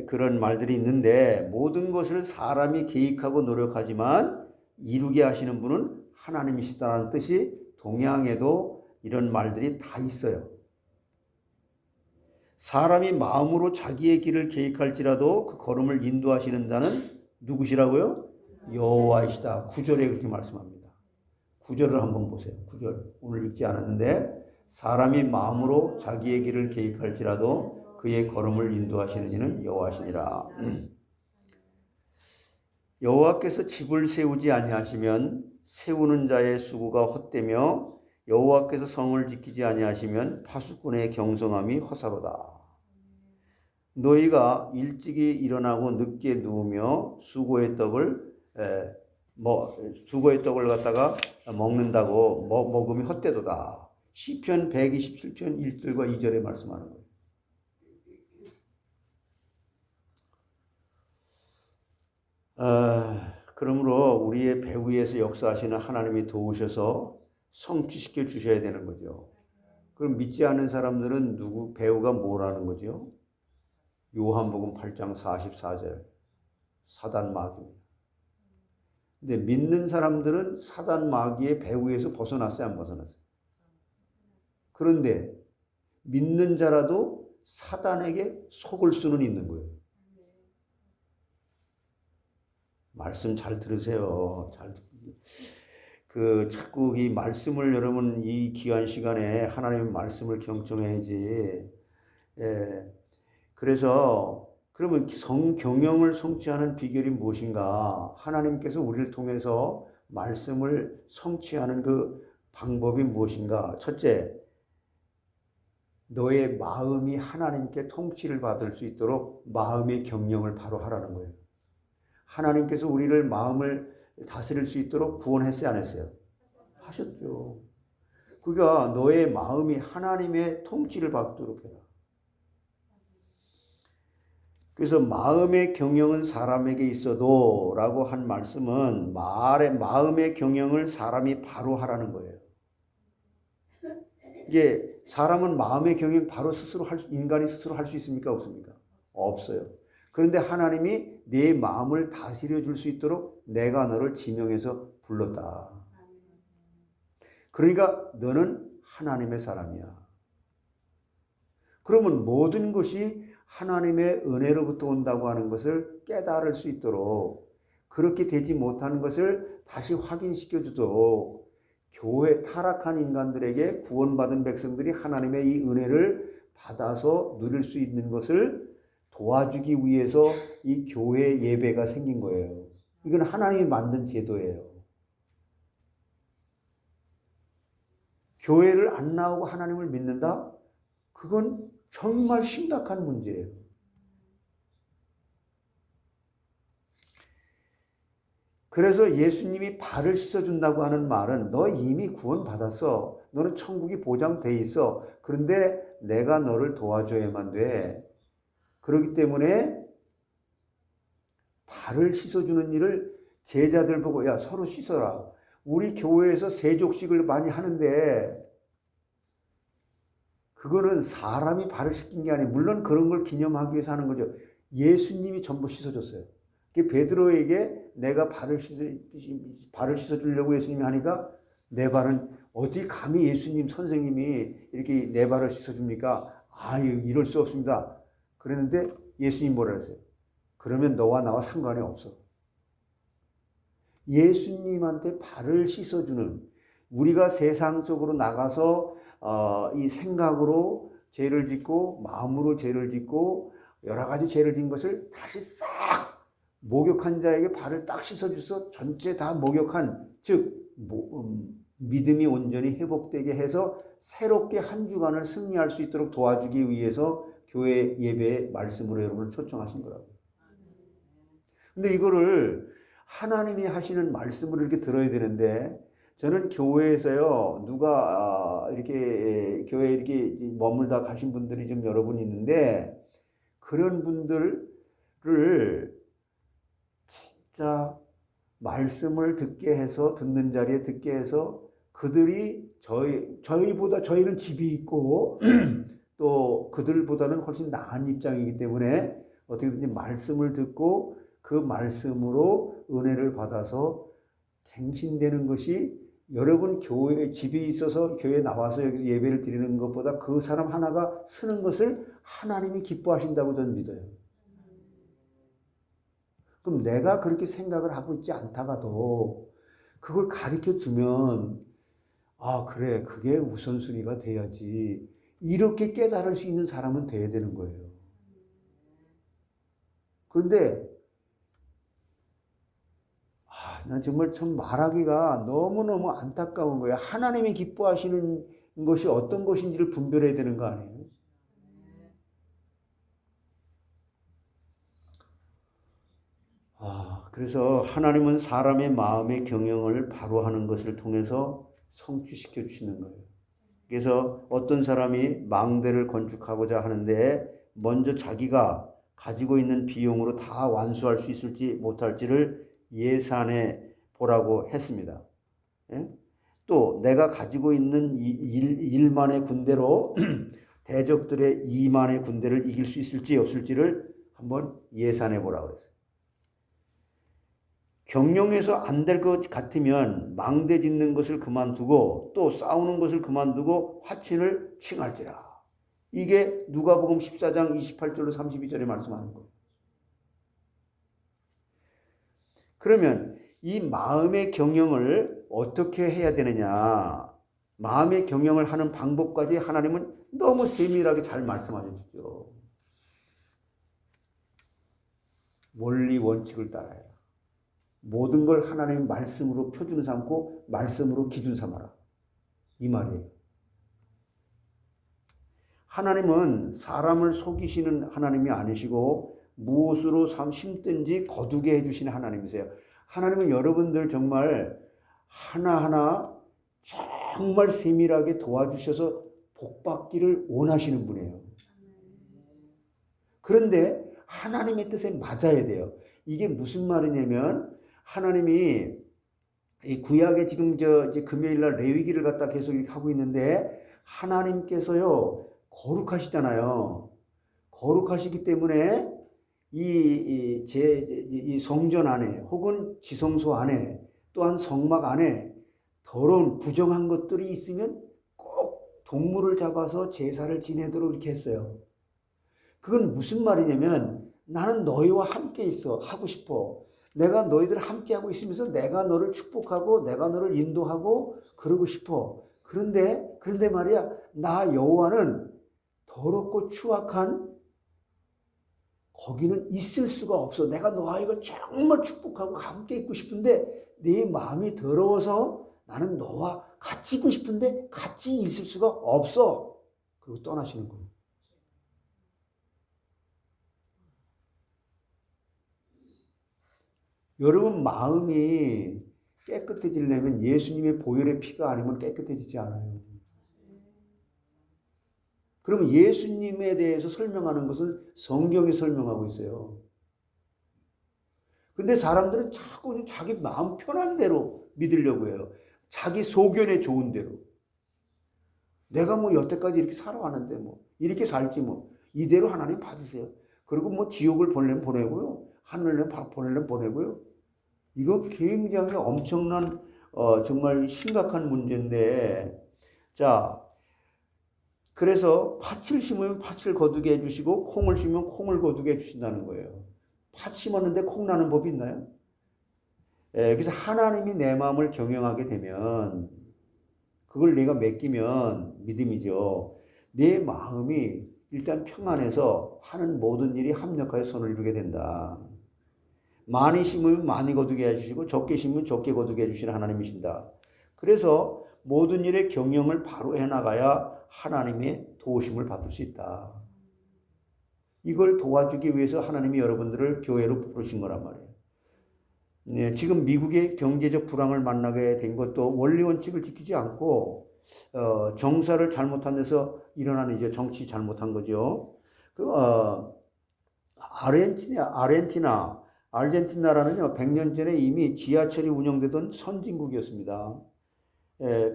그런 말들이 있는데 모든 것을 사람이 계획하고 노력하지만 이루게 하시는 분은 하나님이시다는 뜻이 동양에도 이런 말들이 다 있어요. 사람이 마음으로 자기의 길을 계획할지라도 그 걸음을 인도하시는 자는 누구시라고요? 여호와이시다. 9절에 그렇게 말씀합니다. 9절을 한번 보세요. 9절 오늘 읽지 않았는데 사람이 마음으로 자기의 길을 계획할지라도 그의 걸음을 인도하시는 이는 여호와시니라. 여호와께서 집을 세우지 아니하시면 세우는 자의 수고가 헛되며 여호와께서 성을 지키지 아니하시면 파수꾼의 경성함이 허사로다. 너희가 일찍이 일어나고 늦게 누우며 수고의 떡을 갖다가 먹는다고 먹음이 헛되도다. 시편 127편 1절과 2절에 말씀하는 거예요. 그러므로 우리의 배후에서 역사하시는 하나님이 도우셔서 성취시켜 주셔야 되는 거죠. 그럼 믿지 않는 사람들은 배후가 뭐라는 거죠? 요한복음 8장 44절 사단 마귀입니다. 근데 믿는 사람들은 사단 마귀의 배후에서 벗어났어요, 안 벗어났어요? 그런데 믿는 자라도 사단에게 속을 수는 있는 거예요. 말씀 잘 들으세요. 자꾸 이 말씀을 여러분 이 귀한 시간에 하나님의 말씀을 경청해야지. 예. 그래서 그러면 성경영을 성취하는 비결이 무엇인가? 하나님께서 우리를 통해서 말씀을 성취하는 그 방법이 무엇인가? 첫째, 너의 마음이 하나님께 통치를 받을 수 있도록 마음의 경영을 바로 하라는 거예요. 하나님께서 우리를 마음을 다스릴 수 있도록 구원했어요, 안 했어요? 하셨죠. 그러니까 너의 마음이 하나님의 통치를 받도록 해라. 그래서 마음의 경영은 사람에게 있어도 라고 한 말씀은 마음의 경영을 사람이 바로 하라는 거예요. 이제 사람은 마음의 경영 바로 인간이 스스로 할 수 있습니까? 없습니까? 없어요. 그런데 하나님이 내 마음을 다스려 줄 수 있도록 내가 너를 지명해서 불렀다. 그러니까 너는 하나님의 사람이야. 그러면 모든 것이 하나님의 은혜로부터 온다고 하는 것을 깨달을 수 있도록, 그렇게 되지 못하는 것을 다시 확인시켜 주도록 교회 타락한 인간들에게 구원받은 백성들이 하나님의 이 은혜를 받아서 누릴 수 있는 것을 도와주기 위해서 이 교회 예배가 생긴 거예요. 이건 하나님이 만든 제도예요. 교회를 안 나오고 하나님을 믿는다? 그건 정말 심각한 문제예요. 그래서 예수님이 발을 씻어준다고 하는 말은 너 이미 구원받았어. 너는 천국이 보장돼 있어. 그런데 내가 너를 도와줘야만 돼. 그렇기 때문에 발을 씻어주는 일을 제자들 보고 야 서로 씻어라. 우리 교회에서 세족식을 많이 하는데 그거는 사람이 발을 씻긴 게 아니에요. 물론 그런 걸 기념하기 위해서 하는 거죠. 예수님이 전부 씻어줬어요. 베드로에게 내가 발을 씻어주려고 예수님이 하니까 내 발은 어디 감히 예수님 선생님이 이렇게 내 발을 씻어줍니까? 아유 이럴 수 없습니다. 그랬는데 예수님 뭐라 했어요? 그러면 너와 나와 상관이 없어. 예수님한테 발을 씻어주는, 우리가 세상 속으로 나가서 이 생각으로 죄를 짓고 마음으로 죄를 짓고 여러 가지 죄를 짓는 것을 다시 싹 목욕한 자에게 발을 딱 씻어줘서 전체 다 목욕한, 즉 믿음이 온전히 회복되게 해서 새롭게 한 주간을 승리할 수 있도록 도와주기 위해서 교회 예배의 말씀으로 여러분을 초청하신 거라고요. 근데 이거를 하나님이 하시는 말씀으로 이렇게 들어야 되는데, 저는 교회에서요, 누가 이렇게 교회에 이렇게 머물다 가신 분들이 좀 여러 분 있는데, 그런 분들을 진짜 말씀을 듣게 해서, 듣는 자리에 듣게 해서 그들이 저희보다, 저희는 집이 있고 또 그들보다는 훨씬 나은 입장이기 때문에 어떻게든지 말씀을 듣고 그 말씀으로 은혜를 받아서 갱신되는 것이, 여러분 교회 집이 있어서 교회에 나와서 여기서 예배를 드리는 것보다 그 사람 하나가 쓰는 것을 하나님이 기뻐하신다고 저는 믿어요. 그럼 내가 그렇게 생각을 하고 있지 않다가도 그걸 가르쳐 주면 아 그래 그게 우선순위가 돼야지, 이렇게 깨달을 수 있는 사람은 돼야 되는 거예요. 그런데 난 정말 참 말하기가 너무너무 안타까운 거예요. 하나님이 기뻐하시는 것이 어떤 것인지를 분별해야 되는 거 아니에요? 그래서 하나님은 사람의 마음의 경영을 바로 하는 것을 통해서 성취시켜 주시는 거예요. 그래서 어떤 사람이 망대를 건축하고자 하는데 먼저 자기가 가지고 있는 비용으로 다 완수할 수 있을지 못할지를 예산해 보라고 했습니다. 예? 또 내가 가지고 있는 1만의 군대로 대적들의 2만의 군대를 이길 수 있을지 없을지를 한번 예산해 보라고 했어요. 경영해서 안 될 것 같으면 망대 짓는 것을 그만두고 또 싸우는 것을 그만두고 화친을 칭할지라. 이게 누가복음 14장 28절로 32절에 말씀하는 거예요. 그러면 이 마음의 경영을 어떻게 해야 되느냐, 마음의 경영을 하는 방법까지 하나님은 너무 세밀하게 잘 말씀하셨죠. 원리 원칙을 따라야. 모든 걸 하나님의 말씀으로 표준 삼고 말씀으로 기준 삼아라. 이 말이에요. 하나님은 사람을 속이시는 하나님이 아니시고 무엇으로 심든지 거두게 해주시는 하나님이세요. 하나님은 여러분들 정말 하나하나 정말 세밀하게 도와주셔서 복받기를 원하시는 분이에요. 그런데 하나님의 뜻에 맞아야 돼요. 이게 무슨 말이냐면 하나님이 이 구약에 지금 이제 금요일날 레위기를 갖다 계속 이렇게 하고 있는데 하나님께서요 거룩하시잖아요. 거룩하시기 때문에 이 성전 안에 혹은 지성소 안에 또한 성막 안에 더러운 부정한 것들이 있으면 꼭 동물을 잡아서 제사를 지내도록 이렇게 했어요. 그건 무슨 말이냐면 나는 너희와 함께 있어 하고 싶어. 내가 너희들 함께 하고 있으면서 내가 너를 축복하고 내가 너를 인도하고 그러고 싶어. 그런데 말이야 나 여호와는 더럽고 추악한 거기는 있을 수가 없어. 내가 너와 이거 정말 축복하고 함께 있고 싶은데 네 마음이 더러워서 나는 너와 같이 있고 싶은데 같이 있을 수가 없어. 그리고 떠나시는 거예요. 여러분 마음이 깨끗해지려면 예수님의 보혈의 피가 아니면 깨끗해지지 않아요. 그러면 예수님에 대해서 설명하는 것은 성경이 설명하고 있어요. 근데 사람들은 자꾸 자기 마음 편한 대로 믿으려고 해요. 자기 소견에 좋은 대로. 내가 뭐 여태까지 이렇게 살아왔는데 뭐 이렇게 살지 뭐 이대로 하나님 받으세요. 그리고 뭐 지옥을 보내면 보내고요. 하늘을 보내면 보내고요. 이거 굉장히 엄청난 정말 심각한 문제인데 자 그래서 팥을 심으면 팥을 거두게 해주시고 콩을 심으면 콩을 거두게 해주신다는 거예요. 팥 심었는데 콩 나는 법이 있나요? 그래서 하나님이 내 마음을 경영하게 되면 그걸 내가 맡기면 믿음이죠. 내 마음이 일단 평안해서 하는 모든 일이 합력하여 선을 이루게 된다. 많이 심으면 많이 거두게 해주시고 적게 심으면 적게 거두게 해주시는 하나님이신다. 그래서 모든 일의 경영을 바로 해나가야 하나님의 도우심을 받을 수 있다. 이걸 도와주기 위해서 하나님이 여러분들을 교회로 부르신 거란 말이에요. 네, 지금 미국의 경제적 불황을 만나게 된 것도 원리 원칙을 지키지 않고 정사를 잘못한 데서 일어나는 이제 정치 잘못한 거죠. 아르헨티나라는요 100년 전에 이미 지하철이 운영되던 선진국이었습니다.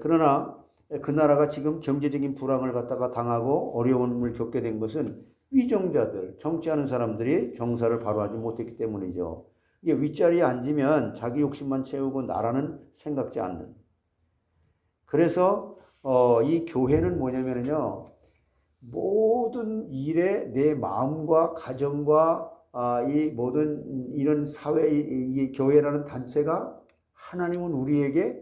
그러나 그 나라가 지금 경제적인 불황을 갖다가 당하고 어려움을 겪게 된 것은 위정자들, 정치하는 사람들이 정사를 바로 하지 못했기 때문이죠. 이게 윗자리에 앉으면 자기 욕심만 채우고 나라는 생각지 않는. 그래서 이 교회는 뭐냐면요 모든 일에 내 마음과 가정과 이 모든 이런 사회 이 교회라는 단체가 하나님은 우리에게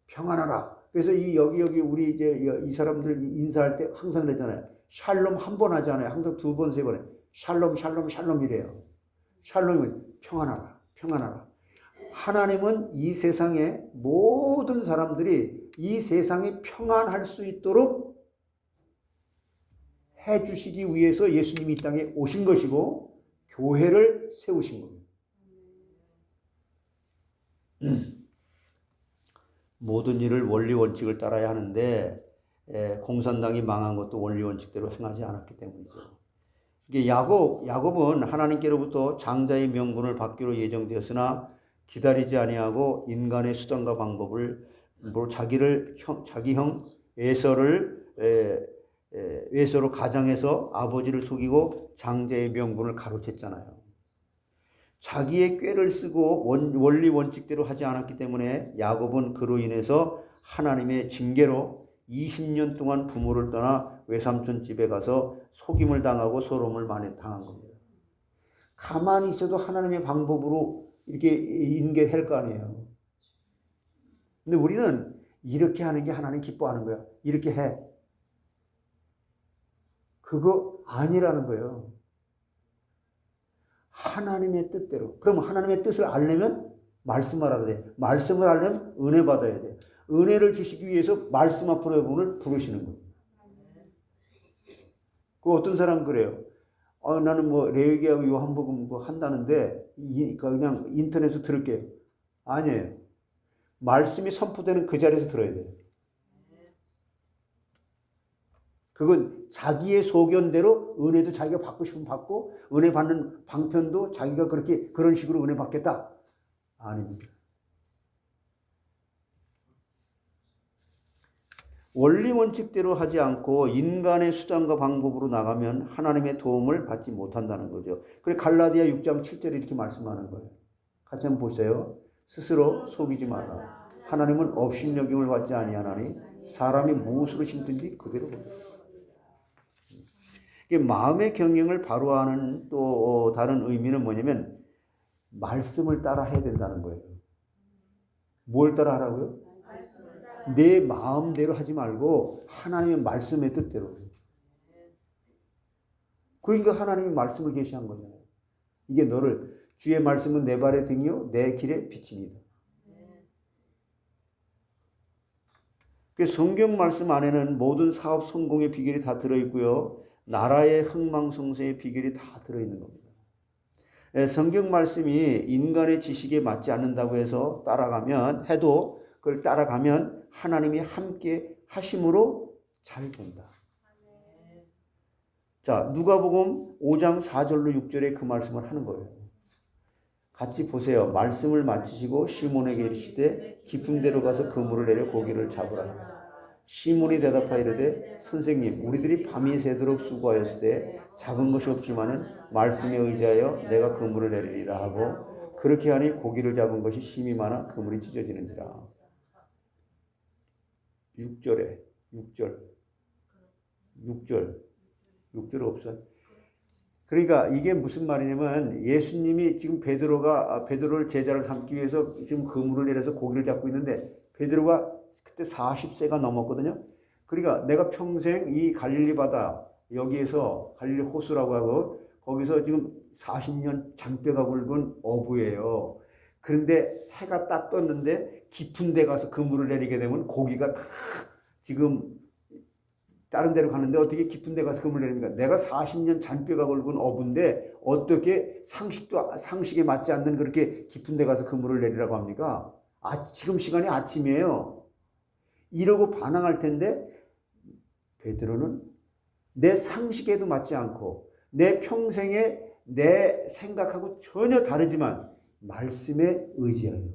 평안하라. 그래서 여기 우리 이제 이 사람들 인사할 때 항상 그랬잖아요. 샬롬 한 번 하잖아요. 항상 두 번, 세 번에 샬롬이래요. 샬롬은 평안하라. 하나님은 이 세상의 모든 사람들이 이 세상에 평안할 수 있도록 해주시기 위해서 예수님이 이 땅에 오신 것이고 교회를 세우신 겁니다. 모든 일을 원리 원칙을 따라야 하는데 공산당이 망한 것도 원리 원칙대로 행하지 않았기 때문이죠. 이게 야곱은 하나님께로부터 장자의 명분을 받기로 예정되었으나 기다리지 아니하고 인간의 수단과 방법을 자기 형 에서로 가장해서 아버지를 속이고 장자의 명분을 가로챘잖아요. 자기의 꾀를 쓰고 원리 원칙대로 하지 않았기 때문에 야곱은 그로 인해서 하나님의 징계로 20년 동안 부모를 떠나 외삼촌 집에 가서 속임을 당하고 소름을 많이 당한 겁니다. 가만히 있어도 하나님의 방법으로 이렇게 인계할 거 아니에요. 근데 우리는 이렇게 하는 게 하나님 기뻐하는 거야. 이렇게 해. 그거 아니라는 거예요. 하나님의 뜻대로. 그럼 하나님의 뜻을 알려면 말씀을 알아야 돼. 말씀을 알려면 은혜 받아야 돼. 은혜를 주시기 위해서 말씀 앞으로 여러분을 부르시는 거예요. 그 어떤 사람 그래요. 나는 뭐 레위기하고 요한복음 뭐 한다는데 그냥 인터넷에서 들을게요. 아니에요. 말씀이 선포되는 그 자리에서 들어야 돼요. 그건 자기의 소견대로 은혜도 자기가 받고 싶으면 받고 은혜 받는 방편도 자기가 그런 식으로 은혜 받겠다. 아닙니다. 원리 원칙대로 하지 않고 인간의 수단과 방법으로 나가면 하나님의 도움을 받지 못한다는 거죠. 그래 갈라디아 6장 7절에 이렇게 말씀하는 거예요. 같이 한번 보세요. 스스로 속이지 마라. 하나님은 업신여김을 받지 아니하나니 사람이 무엇으로 심든지 그대로 거두리라. 마음의 경영을 바로 하는 또 다른 의미는 뭐냐면 말씀을 따라 해야 된다는 거예요. 뭘 따라 하라고요? 내 마음대로 하지 말고 하나님의 말씀의 뜻대로. 그러니까 하나님이 말씀을 계시한 거잖아요. 이게 너를 주의 말씀은 내 발의 등이요 내 길의 빛이니라. 성경 말씀 안에는 모든 사업 성공의 비결이 다 들어있고요. 나라의 흥망성쇠의 비결이 다 들어있는 겁니다. 성경 말씀이 인간의 지식에 맞지 않는다고 해서 그걸 따라가면 하나님이 함께 하심으로 잘 된다. 자, 누가복음 5장 4절로 6절에 그 말씀을 하는 거예요. 같이 보세요. 말씀을 마치시고 시몬에게 이르시되 깊은 데로 가서 그물을 내려 고기를 잡으라. 시몬이 대답하여 이르되 선생님 우리들이 밤이 새도록 수고하였으되 잡은 것이 없지만은 말씀에 의지하여 내가 그물을 내리리라 하고 그렇게 하니 고기를 잡은 것이 심이 많아 그물이 찢어지는지라. 6절 6절 없어요. 그러니까 이게 무슨 말이냐면 예수님이 지금 베드로를 제자를 삼기 위해서 지금 그물을 내려서 고기를 잡고 있는데 베드로가 그때 40세가 넘었거든요. 그러니까 내가 평생 이 갈릴리 바다 여기에서 갈릴리 호수라고 하고 거기서 지금 40년 잔뼈가 굵은 어부예요. 그런데 해가 딱 떴는데 깊은 데 가서 그물을 내리게 되면 고기가 다 지금 다른 데로 가는데 어떻게 깊은 데 가서 그물을 내립니까? 내가 40년 잔뼈가 굵은 어부인데 어떻게 상식에 맞지 않는 그렇게 깊은 데 가서 그물을 내리라고 합니까? 지금 시간이 아침이에요. 이러고 반항할 텐데 베드로는 내 상식에도 맞지 않고 내 평생에 내 생각하고 전혀 다르지만 말씀에 의지하여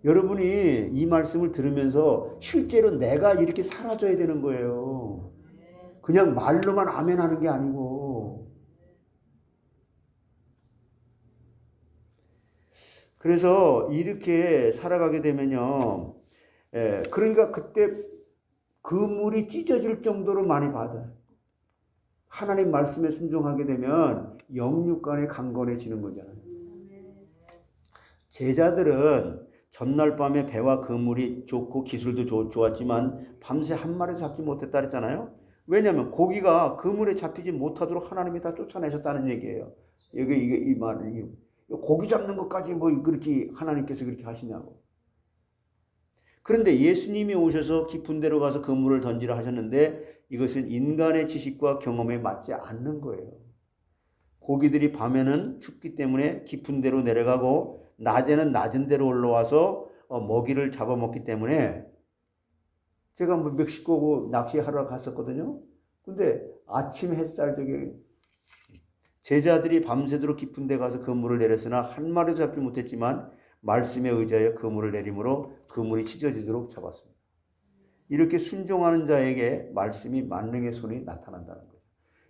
여러분이 이 말씀을 들으면서 실제로 내가 이렇게 살아줘야 되는 거예요. 그냥 말로만 아멘 하는 게 아니고. 그래서 이렇게 살아가게 되면요. 그러니까 그때 그물이 찢어질 정도로 많이 받아요. 하나님 말씀에 순종하게 되면 영육간에 강건해지는 거잖아요. 제자들은 전날 밤에 배와 그물이 좋고 기술도 좋았지만 밤새 한 마리도 잡지 못했다 그랬잖아요. 왜냐하면 고기가 그물에 잡히지 못하도록 하나님이 다 쫓아내셨다는 얘기예요. 이 말을 고기 잡는 것까지 뭐 그렇게 하나님께서 그렇게 하시냐고. 그런데 예수님이 오셔서 깊은 데로 가서 그물을 던지라 하셨는데 이것은 인간의 지식과 경험에 맞지 않는 거예요. 고기들이 밤에는 춥기 때문에 깊은 데로 내려가고 낮에는 낮은 데로 올라와서 먹이를 잡아먹기 때문에 제가 뭐 멕시코 낚시하러 갔었거든요. 근데 아침 햇살 저기 제자들이 밤새도록 깊은 데 가서 그물을 내렸으나 한 마리도 잡지 못했지만 말씀에 의지하여 그물을 내림으로 그물이 찢어지도록 잡았습니다. 이렇게 순종하는 자에게 말씀이 만능의 손이 나타난다는 거예요.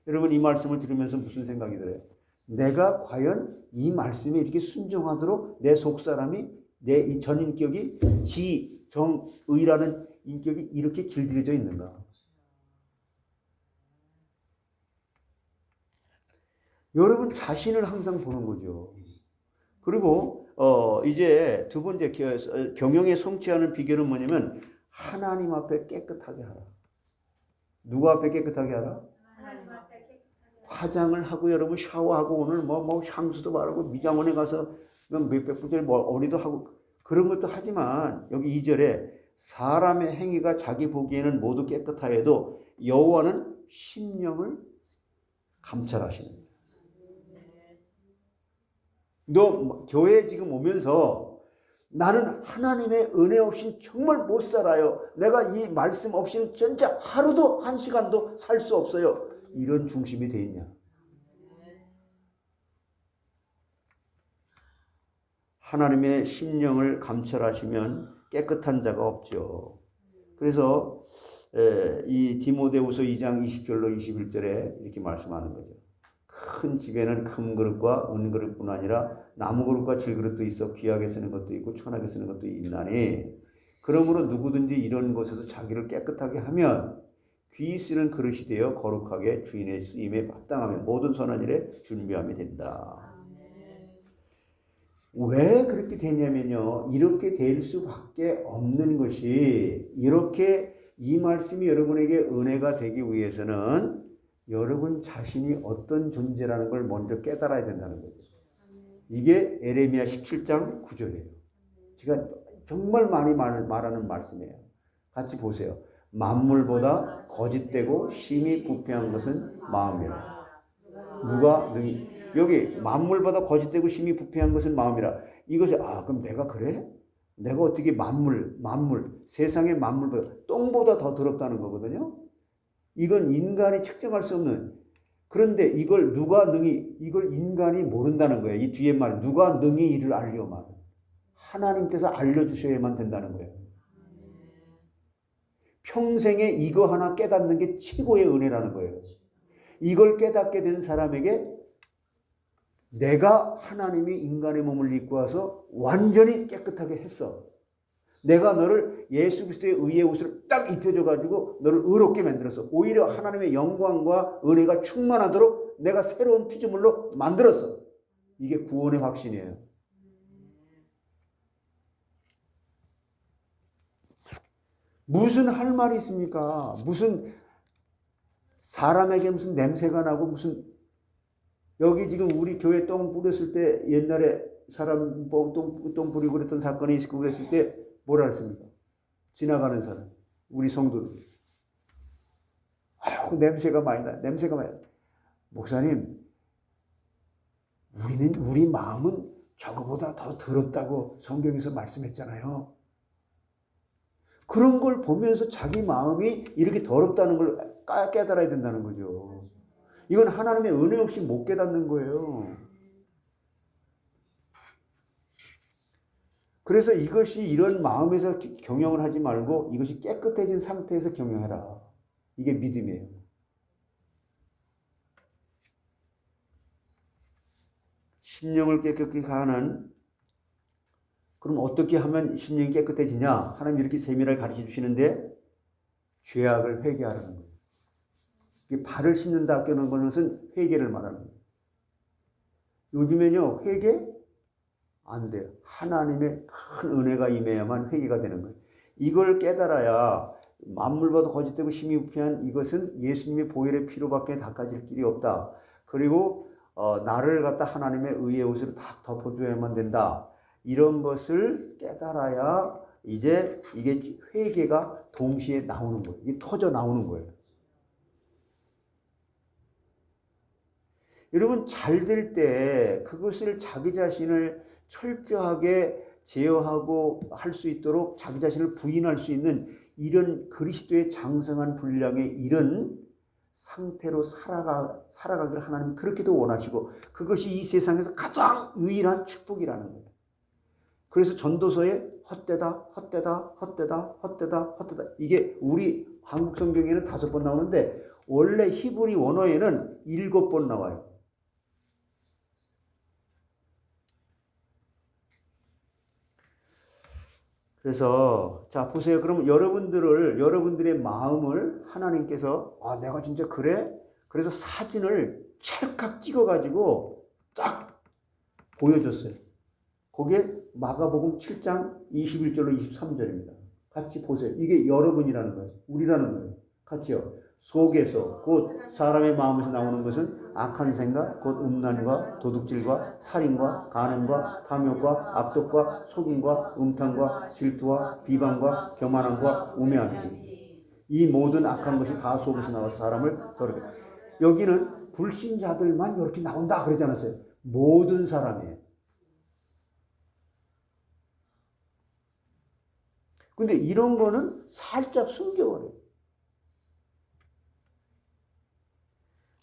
여러분 이 말씀을 들으면서 무슨 생각이 들어요? 내가 과연 이 말씀에 이렇게 순종하도록 내 속사람이 내 이 전인격이 지정의라는 인격이 이렇게 길들여져 있는가? 여러분 자신을 항상 보는 거죠. 그리고 이제 두 번째 경영에 성취하는 비결은 뭐냐면 하나님 앞에 깨끗하게 하라. 누구 앞에 깨끗하게 하라? 화장을 하고 여러분 샤워하고 오늘 뭐 향수도 바르고 미장원에 가서 몇백 불짜리 머리도 하고 그런 것도 하지만 여기 2절에 사람의 행위가 자기 보기에는 모두 깨끗하여도 여호와는 심령을 감찰하시는 거예요. 너 교회에 지금 오면서 나는 하나님의 은혜 없이 정말 못 살아요. 내가 이 말씀 없이는 진짜 하루도 한 시간도 살 수 없어요. 이런 중심이 돼 있냐? 하나님의 심령을 감찰하시면 깨끗한 자가 없죠. 그래서 이 디모데후서 2장 20절로 21절에 이렇게 말씀하는 거죠. 큰 집에는 큰 그릇과 은 그릇뿐 아니라 나무 그릇과 질그릇도 있어 귀하게 쓰는 것도 있고 천하게 쓰는 것도 있나니 그러므로 누구든지 이런 곳에서 자기를 깨끗하게 하면 귀히 쓰는 그릇이 되어 거룩하게 주인의 쓰임에 합당하며 모든 선한 일에 준비하면 된다. 왜 그렇게 되냐면요. 이렇게 될 수밖에 없는 것이 이렇게 이 말씀이 여러분에게 은혜가 되기 위해서는 여러분 자신이 어떤 존재라는 걸 먼저 깨달아야 된다는 거죠. 이게 에레미야 17장 9절이에요. 제가 정말 많이 말하는 말씀이에요. 같이 보세요. 만물보다 거짓되고 심히 부패한 것은 마음이라. 누가 능히 여기 만물보다 거짓되고 심히 부패한 것은 마음이라. 이것이 그럼 내가 그래? 내가 어떻게 만물 세상의 만물보다 똥보다 더 더럽다는 거거든요. 이건 인간이 측정할 수 없는. 그런데 이걸 누가 능히 이걸 인간이 모른다는 거예요. 이 뒤에 말 누가 능히 이를 알려만 하나님께서 알려주셔야만 된다는 거예요. 평생에 이거 하나 깨닫는 게 최고의 은혜라는 거예요. 이걸 깨닫게 된 사람에게 내가 하나님이 인간의 몸을 입고 와서 완전히 깨끗하게 했어. 내가 너를 예수 그리스도의 의의 옷을 딱 입혀줘 가지고 너를 의롭게 만들었어. 오히려 하나님의 영광과 은혜가 충만하도록 내가 새로운 피조물로 만들었어. 이게 구원의 확신이에요. 무슨 할 말이 있습니까? 무슨 사람에게 무슨 냄새가 나고 무슨 여기 지금 우리 교회 똥 뿌렸을 때 옛날에 사람 똥 뿌리고 그랬던 사건이 있고 그랬을 때 뭐라 했습니까? 지나가는 사람, 우리 성도들. 냄새가 많이 나. 냄새가 많이 나. 목사님, 우리 마음은 저거보다 더 더럽다고 성경에서 말씀했잖아요. 그런 걸 보면서 자기 마음이 이렇게 더럽다는 걸 깨달아야 된다는 거죠. 이건 하나님의 은혜 없이 못 깨닫는 거예요. 그래서 이것이 이런 마음에서 경영을 하지 말고 이것이 깨끗해진 상태에서 경영해라. 이게 믿음이에요. 심령을 깨끗하게 하는 그럼 어떻게 하면 심령이 깨끗해지냐? 하나님 이렇게 세밀하게 가르쳐 주시는데 죄악을 회개하라는 거예요. 이게 발을 씻는다 하는 것은 회개를 말하는 거예요. 요즘에는요 회개 안 돼요. 하나님의 큰 은혜가 임해야만 회개가 되는 거예요. 이걸 깨달아야 만물보다 거짓되고 심히 부패한 이것은 예수님의 보혈의 피로밖에 닦아질 길이 없다. 그리고 나를 갖다 하나님의 의의 옷으로 다 덮어줘야만 된다. 이런 것을 깨달아야 이제 이게 회개가 동시에 나오는 거예요. 이게 터져 나오는 거예요. 여러분 잘 될 때 그것을 자기 자신을 철저하게 제어하고 할 수 있도록 자기 자신을 부인할 수 있는 이런 그리스도의 장성한 분량의 이런 상태로 살아가기를 하나님은 그렇게도 원하시고 그것이 이 세상에서 가장 유일한 축복이라는 거예요. 그래서 전도서에 헛되다 이게 우리 한국 성경에는 5번 나오는데 원래 히브리 원어에는 7번 나와요. 그래서 자 보세요. 그럼 여러분들의 마음을 하나님께서 내가 진짜 그래? 그래서 사진을 찰칵 찍어가지고 딱 보여줬어요. 그게 마가복음 7장 21절로 23절입니다. 같이 보세요. 이게 여러분이라는 거예요. 우리라는 거예요. 같이요. 속에서 곧 사람의 마음에서 나오는 것은 악한 생각, 곧 음란과 도둑질과 살인과 간음과 탐욕과 악독과 속임과 음탕과 질투와 비방과 교만함과 우매함이니 이 모든 악한 것이 다 속에서 나와서 사람을 더럽게. 여기는 불신자들만 이렇게 나온다 그러지 않았어요. 모든 사람이에요. 근데 이런 거는 살짝 숨겨버려요.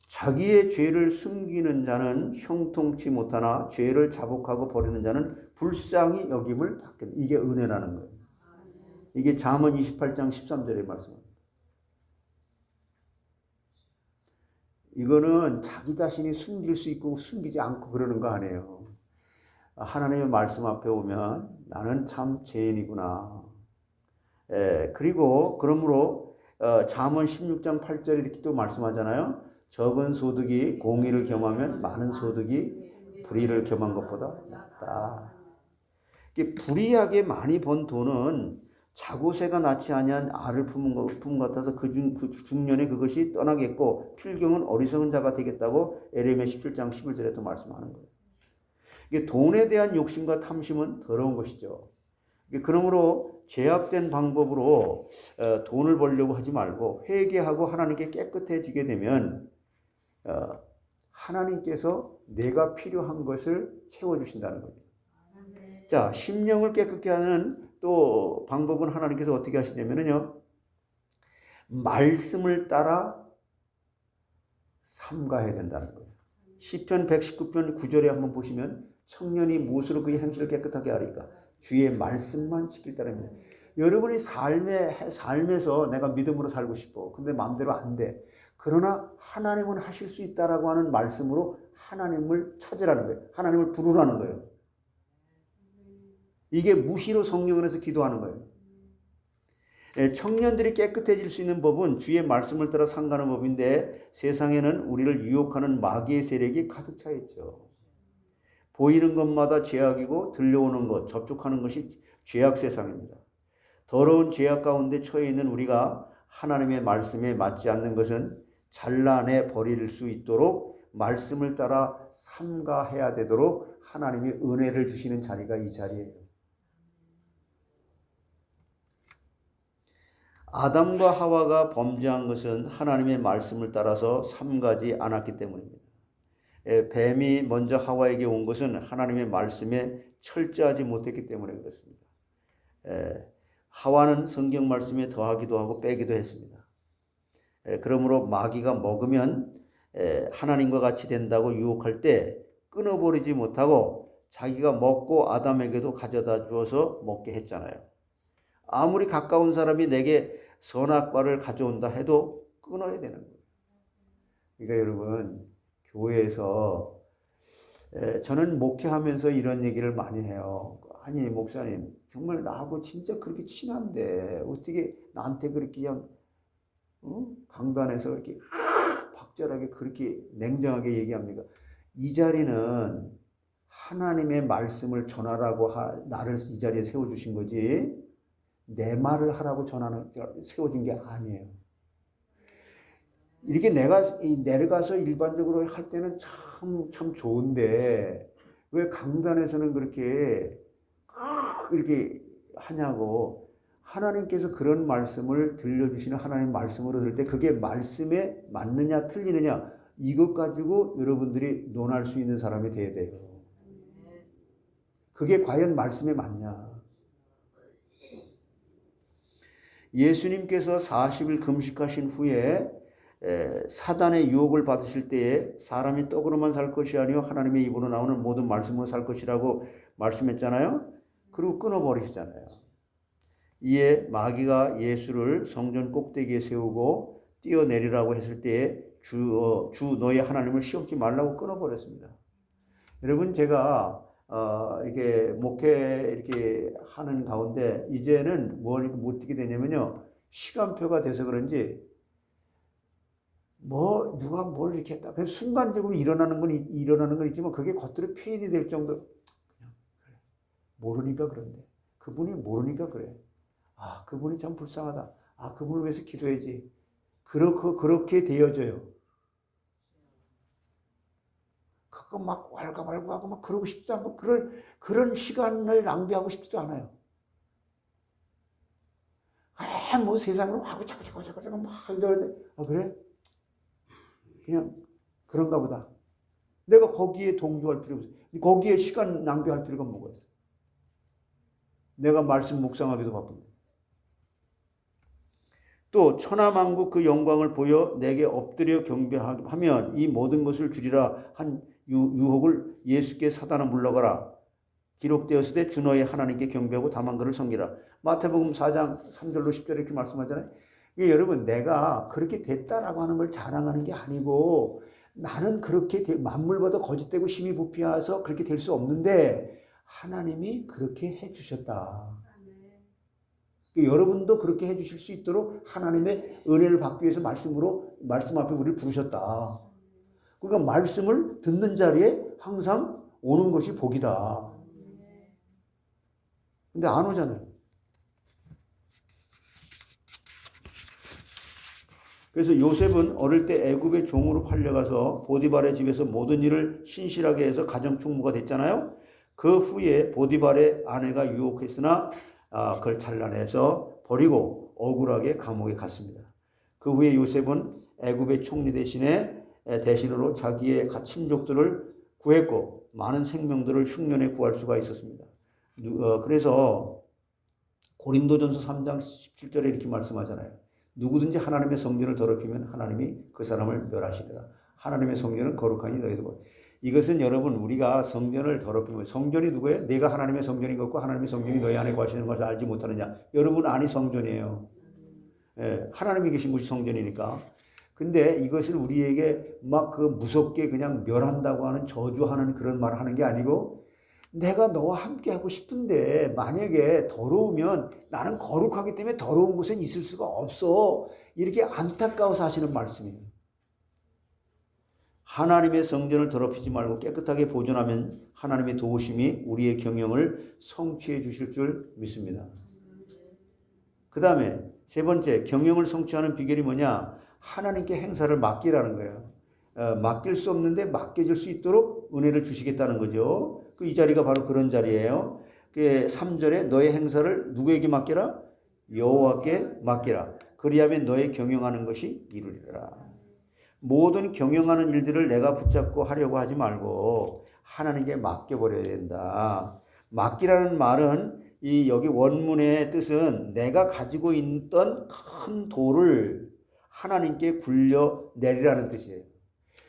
자기의 죄를 숨기는 자는 형통치 못하나 죄를 자복하고 버리는 자는 불쌍히 여김을 받게 돼. 이게 은혜라는 거예요. 이게 잠언 28장 13절의 말씀입니다. 이거는 자기 자신이 숨길 수 있고 숨기지 않고 그러는 거 아니에요. 하나님의 말씀 앞에 오면 나는 참 죄인이구나. 그리고 그러므로 잠언 16장 8절 이렇게 또 말씀하잖아요. 적은 소득이 공의를 겸하면 많은 소득이 불의를 겸한 것보다 낫다. 불의하게 많이 번 돈은 자고새가 낳지 아니한 알을 품은 것 같아서 그 중년에 그것이 떠나겠고 필경은 어리석은 자가 되겠다고 에레미야 17장 11절에 또 말씀하는 거예요. 이게 돈에 대한 욕심과 탐심은 더러운 것이죠. 그러므로 죄악된 방법으로 돈을 벌려고 하지 말고 회개하고 하나님께 깨끗해지게 되면 하나님께서 내가 필요한 것을 채워주신다는 거죠. 자, 심령을 깨끗게 하는 또 방법은 하나님께서 어떻게 하시냐면요. 말씀을 따라 삼가해야 된다는 거예요. 시편 119편 9절에 한번 보시면 청년이 무엇으로 그의 행실을 깨끗하게 하리까? 주의 말씀만 지킬 따름이다. 여러분이 삶에서 내가 믿음으로 살고 싶어. 근데 마음대로 안 돼. 그러나 하나님은 하실 수 있다라고 하는 말씀으로 하나님을 찾으라는 거예요. 하나님을 부르라는 거예요. 이게 무시로 성령을 기도하는 거예요. 청년들이 깨끗해질 수 있는 법은 주의 말씀을 따라 상가는 법인데 세상에는 우리를 유혹하는 마귀의 세력이 가득 차 있죠. 보이는 것마다 죄악이고 들려오는 것, 접촉하는 것이 죄악 세상입니다. 더러운 죄악 가운데 처해 있는 우리가 하나님의 말씀에 맞지 않는 것은 잘라내 버릴 수 있도록 말씀을 따라 삼가해야 되도록 하나님이 은혜를 주시는 자리가 이 자리예요. 아담과 하와가 범죄한 것은 하나님의 말씀을 따라서 삼가지 않았기 때문입니다. 뱀이 먼저 하와에게 온 것은 하나님의 말씀에 철저하지 못했기 때문에 그렇습니다. 하와는 성경 말씀에 더하기도 하고 빼기도 했습니다. 그러므로 마귀가 먹으면 하나님과 같이 된다고 유혹할 때 끊어버리지 못하고 자기가 먹고 아담에게도 가져다 주어서 먹게 했잖아요. 아무리 가까운 사람이 내게 선악과를 가져온다 해도 끊어야 되는 거예요. 그러니까 여러분 교회에서 저는 목회하면서 이런 얘기를 많이 해요. 아니 목사님 정말 나하고 진짜 그렇게 친한데 어떻게 나한테 그렇게 그냥 강단에서 이렇게 박절하게 그렇게 냉정하게 얘기합니까? 이 자리는 하나님의 말씀을 전하라고 나를 이 자리에 세워주신 거지 내 말을 하라고 세워준 게 아니에요. 이렇게 내가 내려가서 일반적으로 할 때는 참 좋은데 왜 강단에서는 그렇게 이렇게 하냐고. 하나님께서 그런 말씀을 들려주시는 하나님 말씀으로 들을 때 그게 말씀에 맞느냐 틀리느냐 이것 가지고 여러분들이 논할 수 있는 사람이 돼야 돼요. 그게 과연 말씀에 맞냐. 예수님께서 40일 금식하신 후에 사단의 유혹을 받으실 때에 사람이 떡으로만 살 것이 아니요 하나님의 입으로 나오는 모든 말씀으로 살 것이라고 말씀했잖아요. 그리고 끊어버리시잖아요. 이에 마귀가 예수를 성전 꼭대기에 세우고 뛰어내리라고 했을 때에 주 너희 하나님을 시험지 말라고 끊어버렸습니다. 여러분 제가 이렇게 목회 이렇게 하는 가운데 이제는 뭘 어떻게 되냐면요. 시간표가 돼서 그런지 뭐 누가 뭘 이렇게 했다. 그래서 순간적으로 일어나는 건 있지만 그게 겉으로 표현이 될 정도. 그냥 그래. 모르니까 그런데. 그분이 모르니까 그래. 아, 그분이 참 불쌍하다. 아, 그분을 위해서 기도해야지. 그렇게 되어져요. 그거 막 왈가왈부하고 막 그러고 싶지도 않고 그런 시간을 낭비하고 싶지도 않아요. 아, 뭐 세상으로 하고 자꾸 막 이러는데, 아, 그래? 그냥 그런가 보다. 내가 거기에 동조할 필요 없어. 거기에 시간 낭비할 필요가 뭐가 있어? 내가 말씀 묵상하기도 바쁜데. 또 천하만국 그 영광을 보여 내게 엎드려 경배하면 이 모든 것을 주리라 한 유혹을 예수께 사단아 물러가라. 기록되었을 주 너의 하나님께 경배하고 다만 그를 섬기라. 마태복음 4장 3절로 10절에 이렇게 말씀하잖아요. 이게 여러분 내가 그렇게 됐다라고 하는 걸 자랑하는 게 아니고 나는 그렇게 만물보다 거짓되고 심히 부패해서 그렇게 될 수 없는데 하나님이 그렇게 해주셨다. 여러분도 그렇게 해주실 수 있도록 하나님의 은혜를 받기 위해서 말씀 앞에 우리를 부르셨다. 그러니까 말씀을 듣는 자리에 항상 오는 것이 복이다. 근데 안 오잖아요. 그래서 요셉은 어릴 때 애굽의 종으로 팔려가서 보디발의 집에서 모든 일을 신실하게 해서 가정충무가 됐잖아요. 그 후에 보디발의 아내가 유혹했으나 그걸 잘라내서 버리고 억울하게 감옥에 갔습니다. 그 후에 요셉은 애굽의 총리 대신으로 자기의 친족들을 구했고 많은 생명들을 흉년에 구할 수가 있었습니다. 그래서 고린도전서 3장 17절에 이렇게 말씀하잖아요. 누구든지 하나님의 성전을 더럽히면 하나님이 그 사람을 멸하시리라. 하나님의 성전은 거룩하니 너희도. 이것은 여러분 우리가 성전을 더럽히면 성전이 누구예요? 내가 하나님의 성전인 것과 하나님의 성전이 너희 안에 거하시는 것을 알지 못하느냐. 여러분 안이 성전이에요. 예, 하나님이 계신 곳이 성전이니까. 근데 이것을 우리에게 막 그 무섭게 그냥 멸한다고 하는 저주하는 그런 말을 하는 게 아니고 내가 너와 함께 하고 싶은데 만약에 더러우면 나는 거룩하기 때문에 더러운 곳엔 있을 수가 없어. 이렇게 안타까워서 하시는 말씀이에요. 하나님의 성전을 더럽히지 말고 깨끗하게 보존하면 하나님의 도우심이 우리의 경영을 성취해 주실 줄 믿습니다. 그 다음에 세 번째, 경영을 성취하는 비결이 뭐냐? 하나님께 행사를 맡기라는 거예요. 맡길 수 없는데 맡겨질 수 있도록 은혜를 주시겠다는 거죠. 이 자리가 바로 그런 자리예요. 3절에 너의 행사를 누구에게 맡기라? 여호와께 맡기라. 그리하면 너의 경영하는 것이 이루리라. 모든 경영하는 일들을 내가 붙잡고 하려고 하지 말고 하나님께 맡겨버려야 된다. 맡기라는 말은 여기 원문의 뜻은 내가 가지고 있던 큰 돌을 하나님께 굴려내리라는 뜻이에요.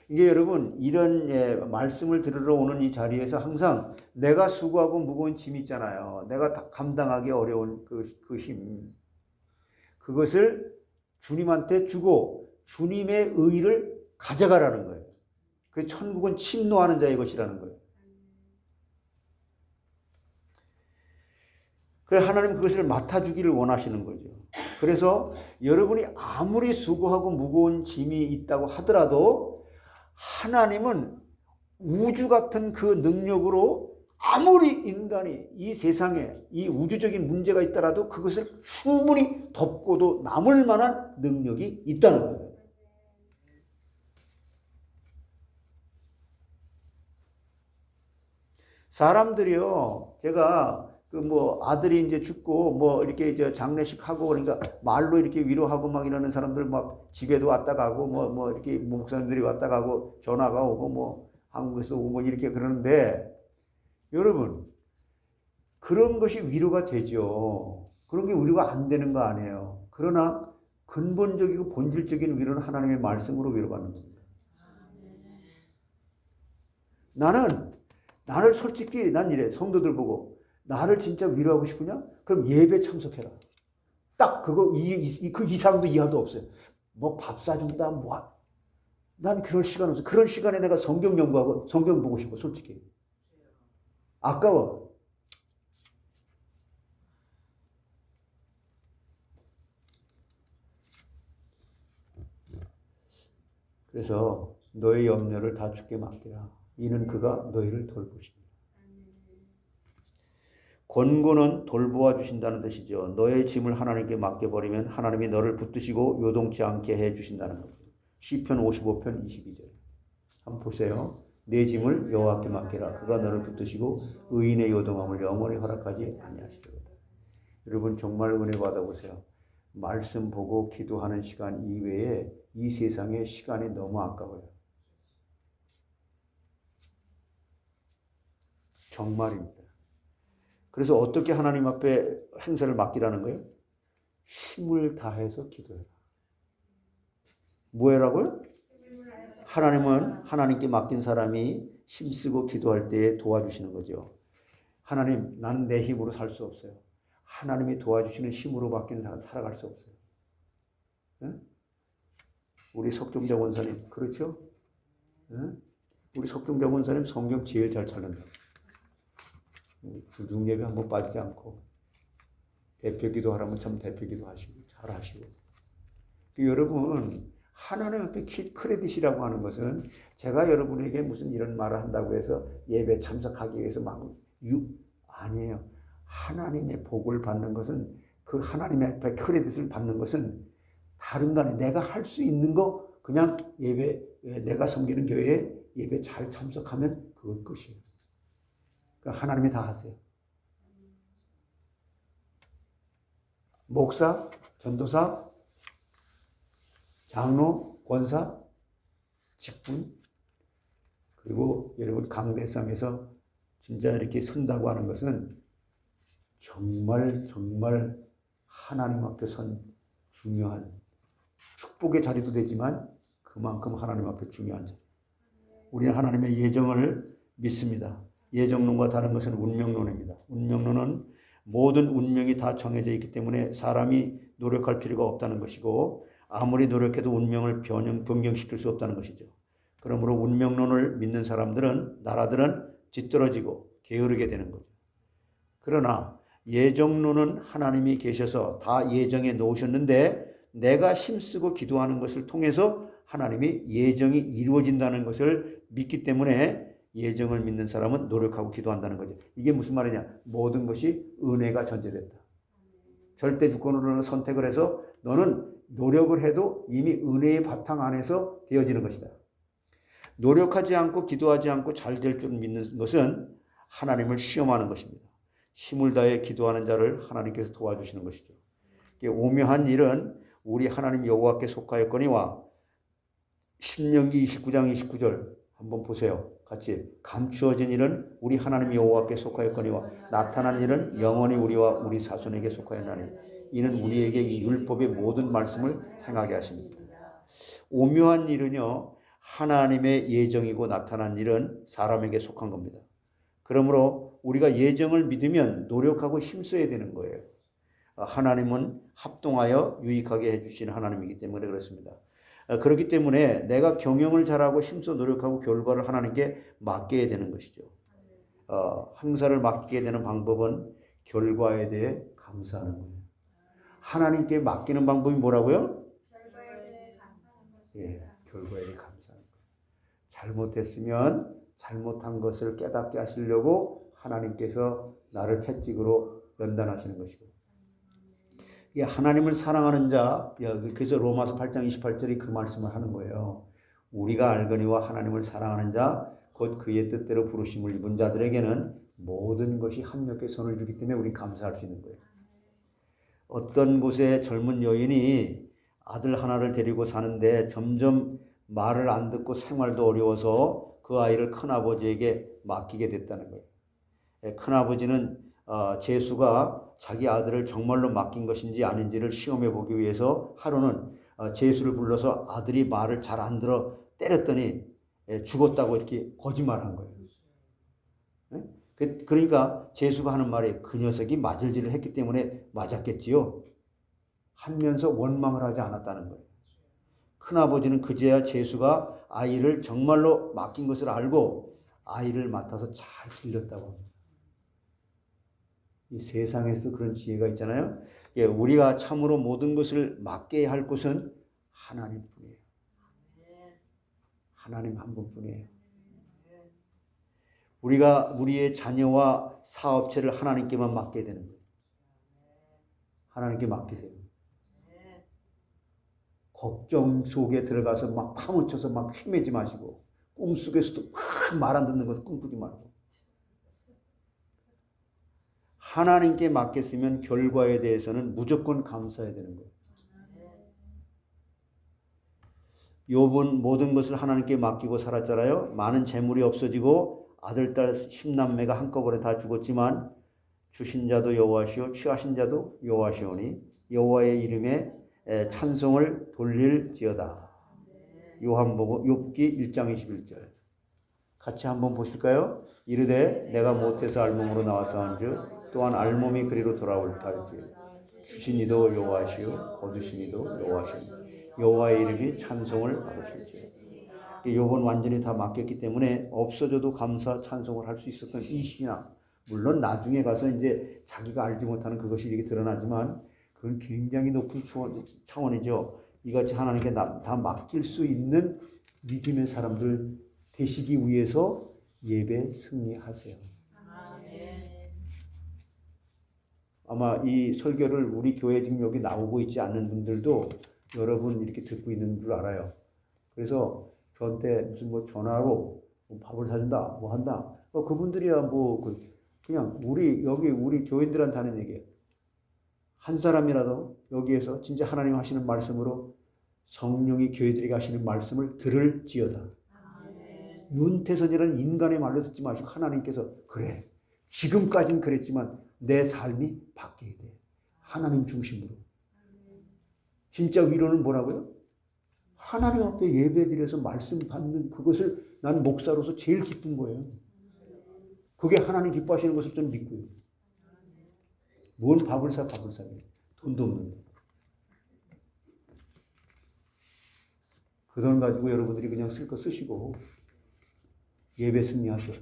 이게 여러분 이런 말씀을 들으러 오는 이 자리에서 항상 내가 수고하고 무거운 짐 있잖아요. 내가 감당하기 어려운 그 힘. 그것을 주님한테 주고 주님의 의를 가져가라는 거예요. 그 천국은 침노하는 자의 것이라는 거예요. 그래서 하나님 그것을 맡아주기를 원하시는 거죠. 그래서 여러분이 아무리 수고하고 무거운 짐이 있다고 하더라도 하나님은 우주 같은 그 능력으로 아무리 인간이 이 세상에 이 우주적인 문제가 있더라도 그것을 충분히 덮고도 남을 만한 능력이 있다는 거예요. 사람들이요, 제가 아들이 이제 죽고 이렇게 장례식 하고 그러니까 말로 이렇게 위로하고 막 이러는 사람들 막 집에도 왔다 가고 이렇게 목사님들이 왔다 가고 전화가 오고 한국에서 오고 이렇게 그러는데 여러분 그런 것이 위로가 되죠. 그런 게 위로가 안 되는 거 아니에요. 그러나 근본적이고 본질적인 위로는 하나님의 말씀으로 위로받는 겁니다. 나를 솔직히 난 이래. 성도들 보고 나를 진짜 위로하고 싶으냐? 그럼 예배 참석해라. 딱 그 이상도 이하도 없어요. 밥 사준다 난 그럴 시간 없어. 그런 시간에 내가 성경 연구하고 성경 보고 싶어. 솔직히 아까워. 그래서 너의 염려를 다 주께 맡기라. 이는 그가 너희를 돌보시니. 권고는 돌보아 주신다는 뜻이죠. 너의 짐을 하나님께 맡겨버리면 하나님이 너를 붙드시고 요동치 않게 해주신다는 거죠. 시편 55편 22절. 한번 보세요. 내 짐을 여호와께 맡기라. 그가 너를 붙드시고 의인의 요동함을 영원히 허락하지 아니하시리로다. 여러분 정말 은혜 받아보세요. 말씀 보고 기도하는 시간 이외에 이 세상에 시간이 너무 아까워요. 정말입니다. 그래서 어떻게 하나님 앞에 행사를 맡기라는 거예요? 힘을 다해서 기도해라. 뭐 해라고요? 하나님은 하나님께 맡긴 사람이 힘쓰고 기도할 때에 도와주시는 거죠. 하나님, 나는 내 힘으로 살 수 없어요. 하나님이 도와주시는 힘으로 맡긴 사람 살아갈 수 없어요. 응? 우리 석종자 원사님 그렇죠? 응? 우리 석종자 원사님 성경 제일 잘 찾는다. 주중예배 한번 빠지지 않고 대표기도 하라면 참 대표기도 하시고 잘 하시고. 여러분 하나님 앞에 크레딧이라고 하는 것은 제가 여러분에게 무슨 이런 말을 한다고 해서 예배 참석하기 위해서 아니에요. 하나님의 복을 받는 것은 그 하나님 앞에 크레딧을 받는 것은 다른 간에 내가 할 수 있는 거 그냥 예배 내가 섬기는 교회에 예배 잘 참석하면 그것 끝이에요. 그러니까 하나님이 다 하세요. 목사, 전도사, 장로, 권사, 직분, 그리고 여러분 강대상에서 진짜 이렇게 선다고 하는 것은 정말 하나님 앞에 선 중요한 축복의 자리도 되지만 그만큼 하나님 앞에 중요한 자리. 우리는 하나님의 예정을 믿습니다. 예정론과 다른 것은 운명론입니다. 운명론은 모든 운명이 다 정해져 있기 때문에 사람이 노력할 필요가 없다는 것이고 아무리 노력해도 운명을 변경시킬 수 없다는 것이죠. 그러므로 운명론을 믿는 사람들은 나라들은 뒤떨어지고 게으르게 되는 거죠. 그러나 예정론은 하나님이 계셔서 다 예정해 놓으셨는데 내가 힘쓰고 기도하는 것을 통해서 하나님이 예정이 이루어진다는 것을 믿기 때문에 예정을 믿는 사람은 노력하고 기도한다는 거죠. 이게 무슨 말이냐? 모든 것이 은혜가 전제됐다. 절대 주권으로는 선택을 해서 너는 노력을 해도 이미 은혜의 바탕 안에서 되어지는 것이다. 노력하지 않고 기도하지 않고 잘 될 줄 믿는 것은 하나님을 시험하는 것입니다. 힘을 다해 기도하는 자를 하나님께서 도와주시는 것이죠. 오묘한 일은 우리 하나님 여호와께 속하였거니와 신명기 29장 29절 한번 보세요. 같이 감추어진 일은 우리 하나님 여호와께 속하였거니와 나타난 일은 영원히 우리와 우리 자손에게 속하였나니 이는 우리에게 이 율법의 모든 말씀을 행하게 하십니다. 오묘한 일은요 하나님의 예정이고 나타난 일은 사람에게 속한 겁니다. 그러므로 우리가 예정을 믿으면 노력하고 힘써야 되는 거예요. 하나님은 합동하여 유익하게 해주시는 하나님이기 때문에 그렇습니다. 그렇기 때문에 내가 경영을 잘하고 힘써 노력하고 결과를 하나님께 맡겨야 되는 것이죠. 행사를 맡기게 되는 방법은 결과에 대해 감사하는 거예요. 하나님께 맡기는 방법이 뭐라고요? 예, 결과에 대해 감사하는 거예요. 잘못했으면 잘못한 것을 깨닫게 하시려고 하나님께서 나를 채찍으로 연단하시는 것이고 하나님을 사랑하는 자, 그래서 로마서 8장 28절이 그 말씀을 하는 거예요. 우리가 알거니와 하나님을 사랑하는 자, 곧 그의 뜻대로 부르심을 입은 자들에게는 모든 것이 합력해 선을 주기 때문에 우리 감사할 수 있는 거예요. 어떤 곳에 젊은 여인이 아들 하나를 데리고 사는데 점점 말을 안 듣고 생활도 어려워서 그 아이를 큰아버지에게 맡기게 됐다는 거예요. 큰아버지는 제수가 자기 아들을 정말로 맡긴 것인지 아닌지를 시험해 보기 위해서 하루는 제수를 불러서 아들이 말을 잘 안 들어 때렸더니 죽었다고 이렇게 거짓말한 거예요. 그러니까 제수가 하는 말이 그 녀석이 맞을 짓을 했기 때문에 맞았겠지요 하면서 원망을 하지 않았다는 거예요. 큰아버지는 그제야 제수가 아이를 정말로 맡긴 것을 알고 아이를 맡아서 잘 길렀다고 합니다. 이 세상에서 그런 지혜가 있잖아요. 우리가 참으로 모든 것을 맡겨야 할 곳은 하나님뿐이에요. 하나님 한 분뿐이에요. 우리가 우리의 자녀와 사업체를 하나님께만 맡게 되는 거예요. 하나님께 맡기세요. 걱정 속에 들어가서 막 파묻혀서 막 헤매지 마시고, 꿈속에서도 막 말 안 듣는 것 꿈꾸지 말고, 하나님께 맡겼으면 결과에 대해서는 무조건 감사해야 되는 거예요. 욥은 모든 것을 하나님께 맡기고 살았잖아요. 많은 재물이 없어지고 아들, 딸, 10남매가 한꺼번에 다 죽었지만 주신 자도 여호와시오 취하신 자도 여호와시오니 여호와의 이름에 찬송을 돌릴지어다. 요한복음 욥기 1장 21절. 같이 한번 보실까요? 이르되 내가 못해서 알몸으로 나와서한즉 또한 알몸이 그리로 돌아올 터이지. 주신 이도 여호와시오 거두신 이도 여호와시오. 여호와의 이름이 찬송을 받으실지어다. 욥은 완전히 다 맡겼기 때문에 없어져도 감사 찬송을 할 수 있었던 이 신앙. 물론 나중에 가서 이제 자기가 알지 못하는 그것이 이렇게 드러나지만 그건 굉장히 높은 차원이죠. 이같이 하나님께 다 맡길 수 있는 믿음의 사람들 되시기 위해서 예배 승리하세요. 아마 이 설교를 우리 교회 지금 여기 나오고 있지 않는 분들도 여러분 이렇게 듣고 있는 줄 알아요. 그래서 저한테 무슨 뭐 전화로 밥을 사준다, 뭐 한다. 그분들이야 뭐 그냥 우리 교인들한테 하는 얘기예요. 한 사람이라도 여기에서 진짜 하나님 하시는 말씀으로 성령이 교회들에게 하시는 말씀을 들을지어다. 윤태선이라는 인간의 말로 듣지 마시고 하나님께서 그래 지금까지는 그랬지만 내 삶이 바뀌어야 돼. 하나님 중심으로. 진짜 위로는 뭐라고요? 하나님 앞에 예배드려서 말씀 받는 그것을 난 목사로서 제일 기쁜 거예요. 그게 하나님 기뻐하시는 것을 좀 믿고요. 뭔 밥을 사. 돈도 없는데. 그 돈 가지고 여러분들이 그냥 쓸 거 쓰시고 예배 승리하세요.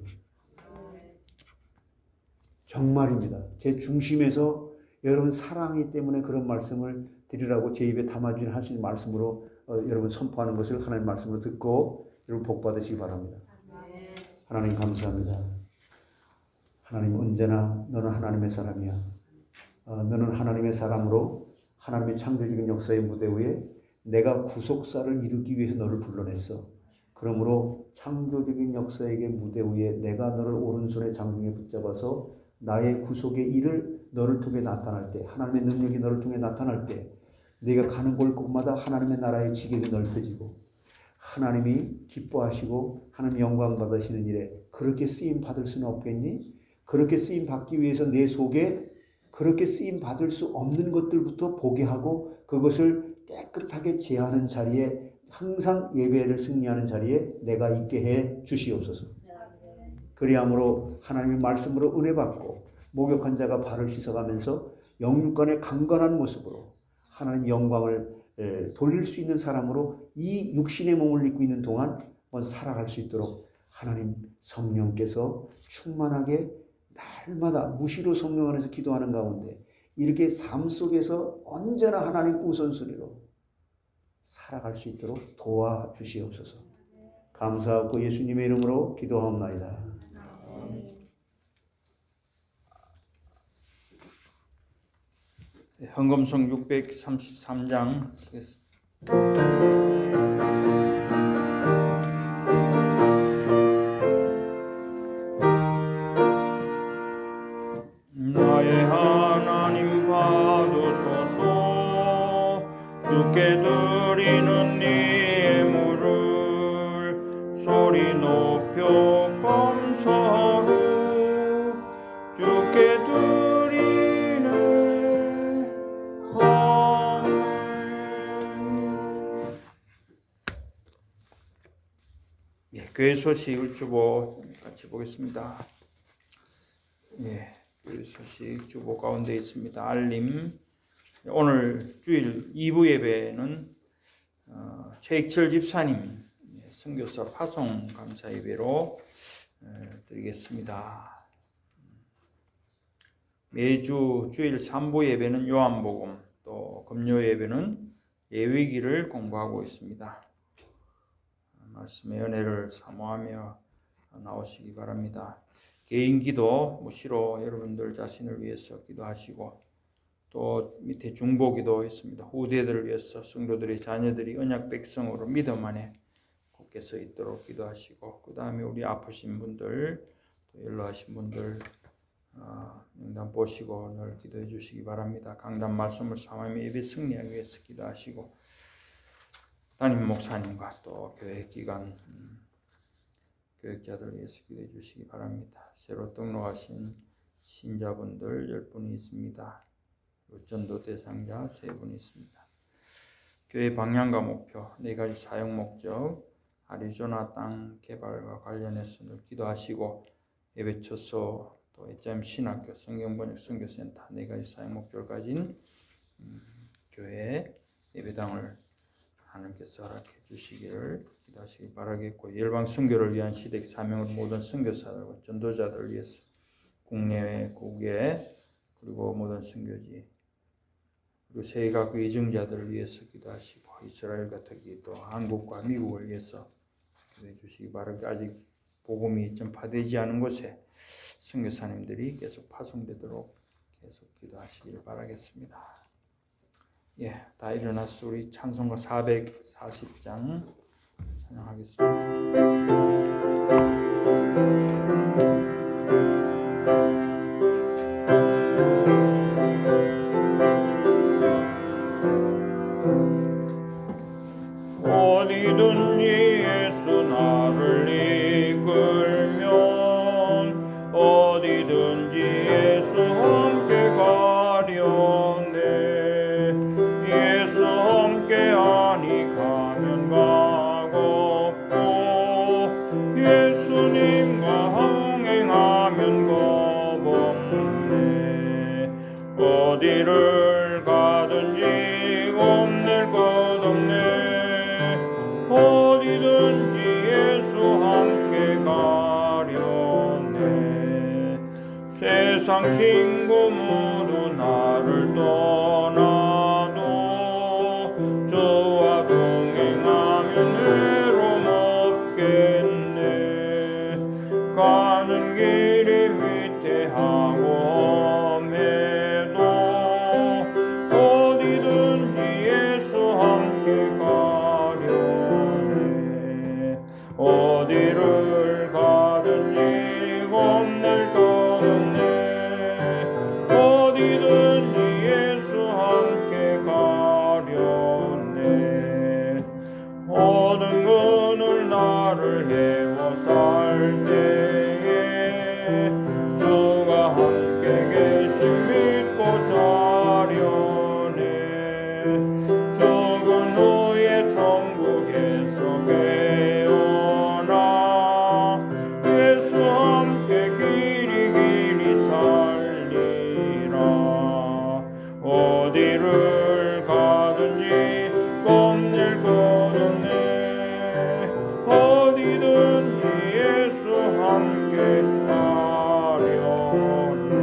정말입니다. 제 중심에서 여러분 사랑이 때문에 그런 말씀을 드리라고 제 입에 담아주는 하시는 말씀으로 여러분 선포하는 것을 하나님 말씀으로 듣고 여러분 복 받으시기 바랍니다. 하나님 감사합니다. 하나님 언제나 너는 하나님의 사람이야. 너는 하나님의 사람으로 하나님의 창조적인 역사의 무대 위에 내가 구속사를 이루기 위해서 너를 불러냈어. 그러므로 창조적인 역사의 무대 위에 내가 너를 오른손에 장중에 붙잡아서 나의 구속의 일을 너를 통해 나타날 때, 하나님의 능력이 너를 통해 나타날 때 네가 가는 곳마다 하나님의 나라의 지경이 넓혀지고 하나님이 기뻐하시고 하나님 영광 받으시는 일에 그렇게 쓰임 받을 수는 없겠니? 그렇게 쓰임 받기 위해서 내 속에 그렇게 쓰임 받을 수 없는 것들부터 보게 하고 그것을 깨끗하게 제하는 자리에 항상 예배를 승리하는 자리에 내가 있게 해 주시옵소서. 그리함으로 하나님의 말씀으로 은혜 받고 목욕한 자가 발을 씻어가면서 영육간의 강건한 모습으로 하나님 영광을 돌릴 수 있는 사람으로 이 육신의 몸을 입고 있는 동안 살아갈 수 있도록 하나님 성령께서 충만하게 날마다 무시로 성령 안에서 기도하는 가운데 이렇게 삶 속에서 언제나 하나님 우선순위로 살아갈 수 있도록 도와주시옵소서. 감사하고 예수님의 이름으로 기도하옵나이다. 헌금성 633장 치겠습니다. 나의 하나님 받으소서. 주께 드리는 네 예물을 소리 높여 감사하고 주께 드리네. 아멘. 교회 소식 일주보 같이 보겠습니다. 교회 소식 주보 가운데 있습니다. 알림. 오늘 주일 2부 예배는 최익철 집사님 선교사 파송 감사 예배로 드리겠습니다. 매주 주일 3부 예배는 요한복음, 또 금요 예배는 예위기를 공부하고 있습니다. 말씀의 은혜를 사모하며 나오시기 바랍니다. 개인 기도 무시로 여러분들 자신을 위해서 기도하시고 또 밑에 중보 기도했습니다. 후대들을 위해서 성도들의 자녀들이 언약 백성으로 믿음 안에 굳게 서 있도록 기도하시고 그 다음에 우리 아프신 분들 또 연로하신 분들 명단 보시고 늘 기도해 주시기 바랍니다. 강단 말씀을 삼으며 예배 승리하기 위해서 기도하시고 담임 목사님과 또 교회 기관 교육자들 위해서 기도해 주시기 바랍니다. 새로 등록하신 신자분들 10분이 있습니다. 전도 대상자 3분이 있습니다. 교회 방향과 목표, 4가지 사용 목적, 아리조나 땅 개발과 관련해서 늘 기도하시고 예배 처소, 또 HM 신학교, 성경번역 선교센터 4가지 사용 목적을 가진 교회 예배당을 하나님께서 허락해 주시기를 기도하시기 바라겠고 열방 선교를 위한 시댁 사명으로 모든 선교사들과 전도자들을 위해서 국내외 국외 그리고 모든 선교지 그리고 세계각 위증자들을 위해서 기도하시고 이스라엘과 특히 또 한국과 미국을 위해서 기도해 주시기 바랍니다. 아직 복음이 전파되지 않은 곳에 선교사님들이 계속 파송되도록 계속 기도하시기를 바라겠습니다. 예, 다 일어나서 우리 찬송가 440장 찬양하겠습니다. 어디든지 예수 나를 이끌면 어디든지 예수 함께 가려네 예수 함께하니 가면 가겁고 예수님과 항행하면 겁없네 어디를 가든지 겁낼 것 없네 어디든지 예수 함께 가려네 세상 친구 모두 나를 떠나도 저와 동행하면 외로움 없겠네 가는 길이 위태하고 험해도 어디든지 예수 함께 가려네 어디를 가든지 겁낼 것 없네 어디든지 예수 함께 가려네 모든 그늘 나를 헤워 살 때에 주가 함께 계심 믿고 자려네 죽은 후에 천국에서 깨어나 예수 함께 길이 길이 살리라 어디를 가든지 겁낼 것 없네 어디든지 예수 함께 가려네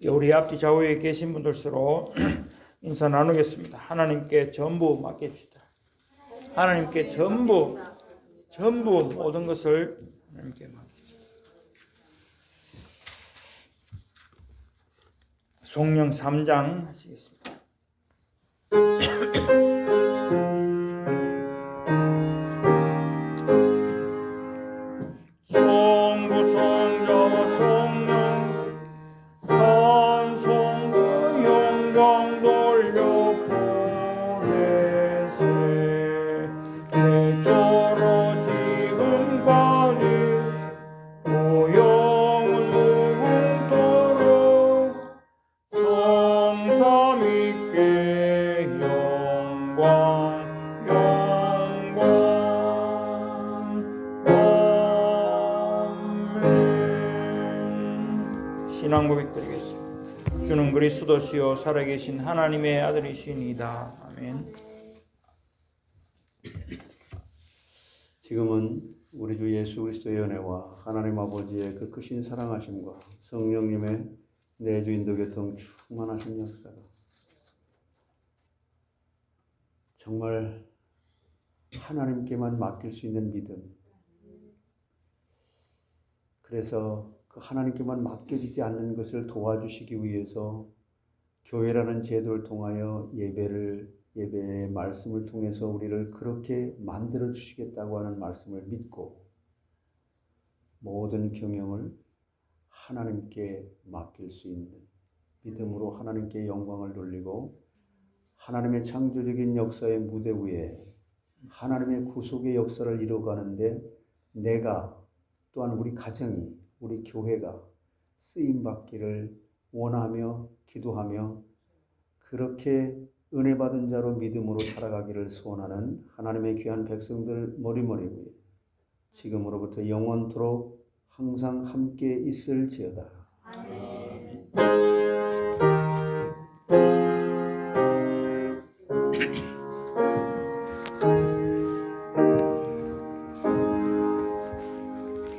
우리 앞뒤 좌우에 계신 분들 서로 인사 나누겠습니다. 하나님께 전부 맡깁시다. 하나님께 전부 모든 것을 하나님께 맡깁시다. 성령 3장 하시겠습니다. 성부 성자와 성령 찬송과 영광 돌려 보내세 내 저로 지금까지 영원 무궁토록 성삼위께 영광 아멘. 신앙 고백드리겠습니다. 주는 그리스도시요 살아계신 하나님의 아들이시니이다. 아멘. 지금은 우리 주 예수 그리스도의 은혜와 하나님 아버지의 그 크신 사랑하심과 성령님의 내주 인도 교통 충만하신 역사가 정말 하나님께만 맡길 수 있는 믿음. 그래서 그 하나님께만 맡겨지지 않는 것을 도와주시기 위해서 교회라는 제도를 통하여 예배의 말씀을 통해서 우리를 그렇게 만들어 주시겠다고 하는 말씀을 믿고 모든 경영을 하나님께 맡길 수 있는 믿음으로 하나님께 영광을 돌리고 하나님의 창조적인 역사의 무대 위에 하나님의 구속의 역사를 이루어가는데 내가 또한 우리 가정이 우리 교회가 쓰임받기를 원하며 기도하며 그렇게 은혜 받은 자로 믿음으로 살아가기를 소원하는 하나님의 귀한 백성들 머리머리 위에 지금으로부터 영원토록 항상 함께 있을지어다. 아멘.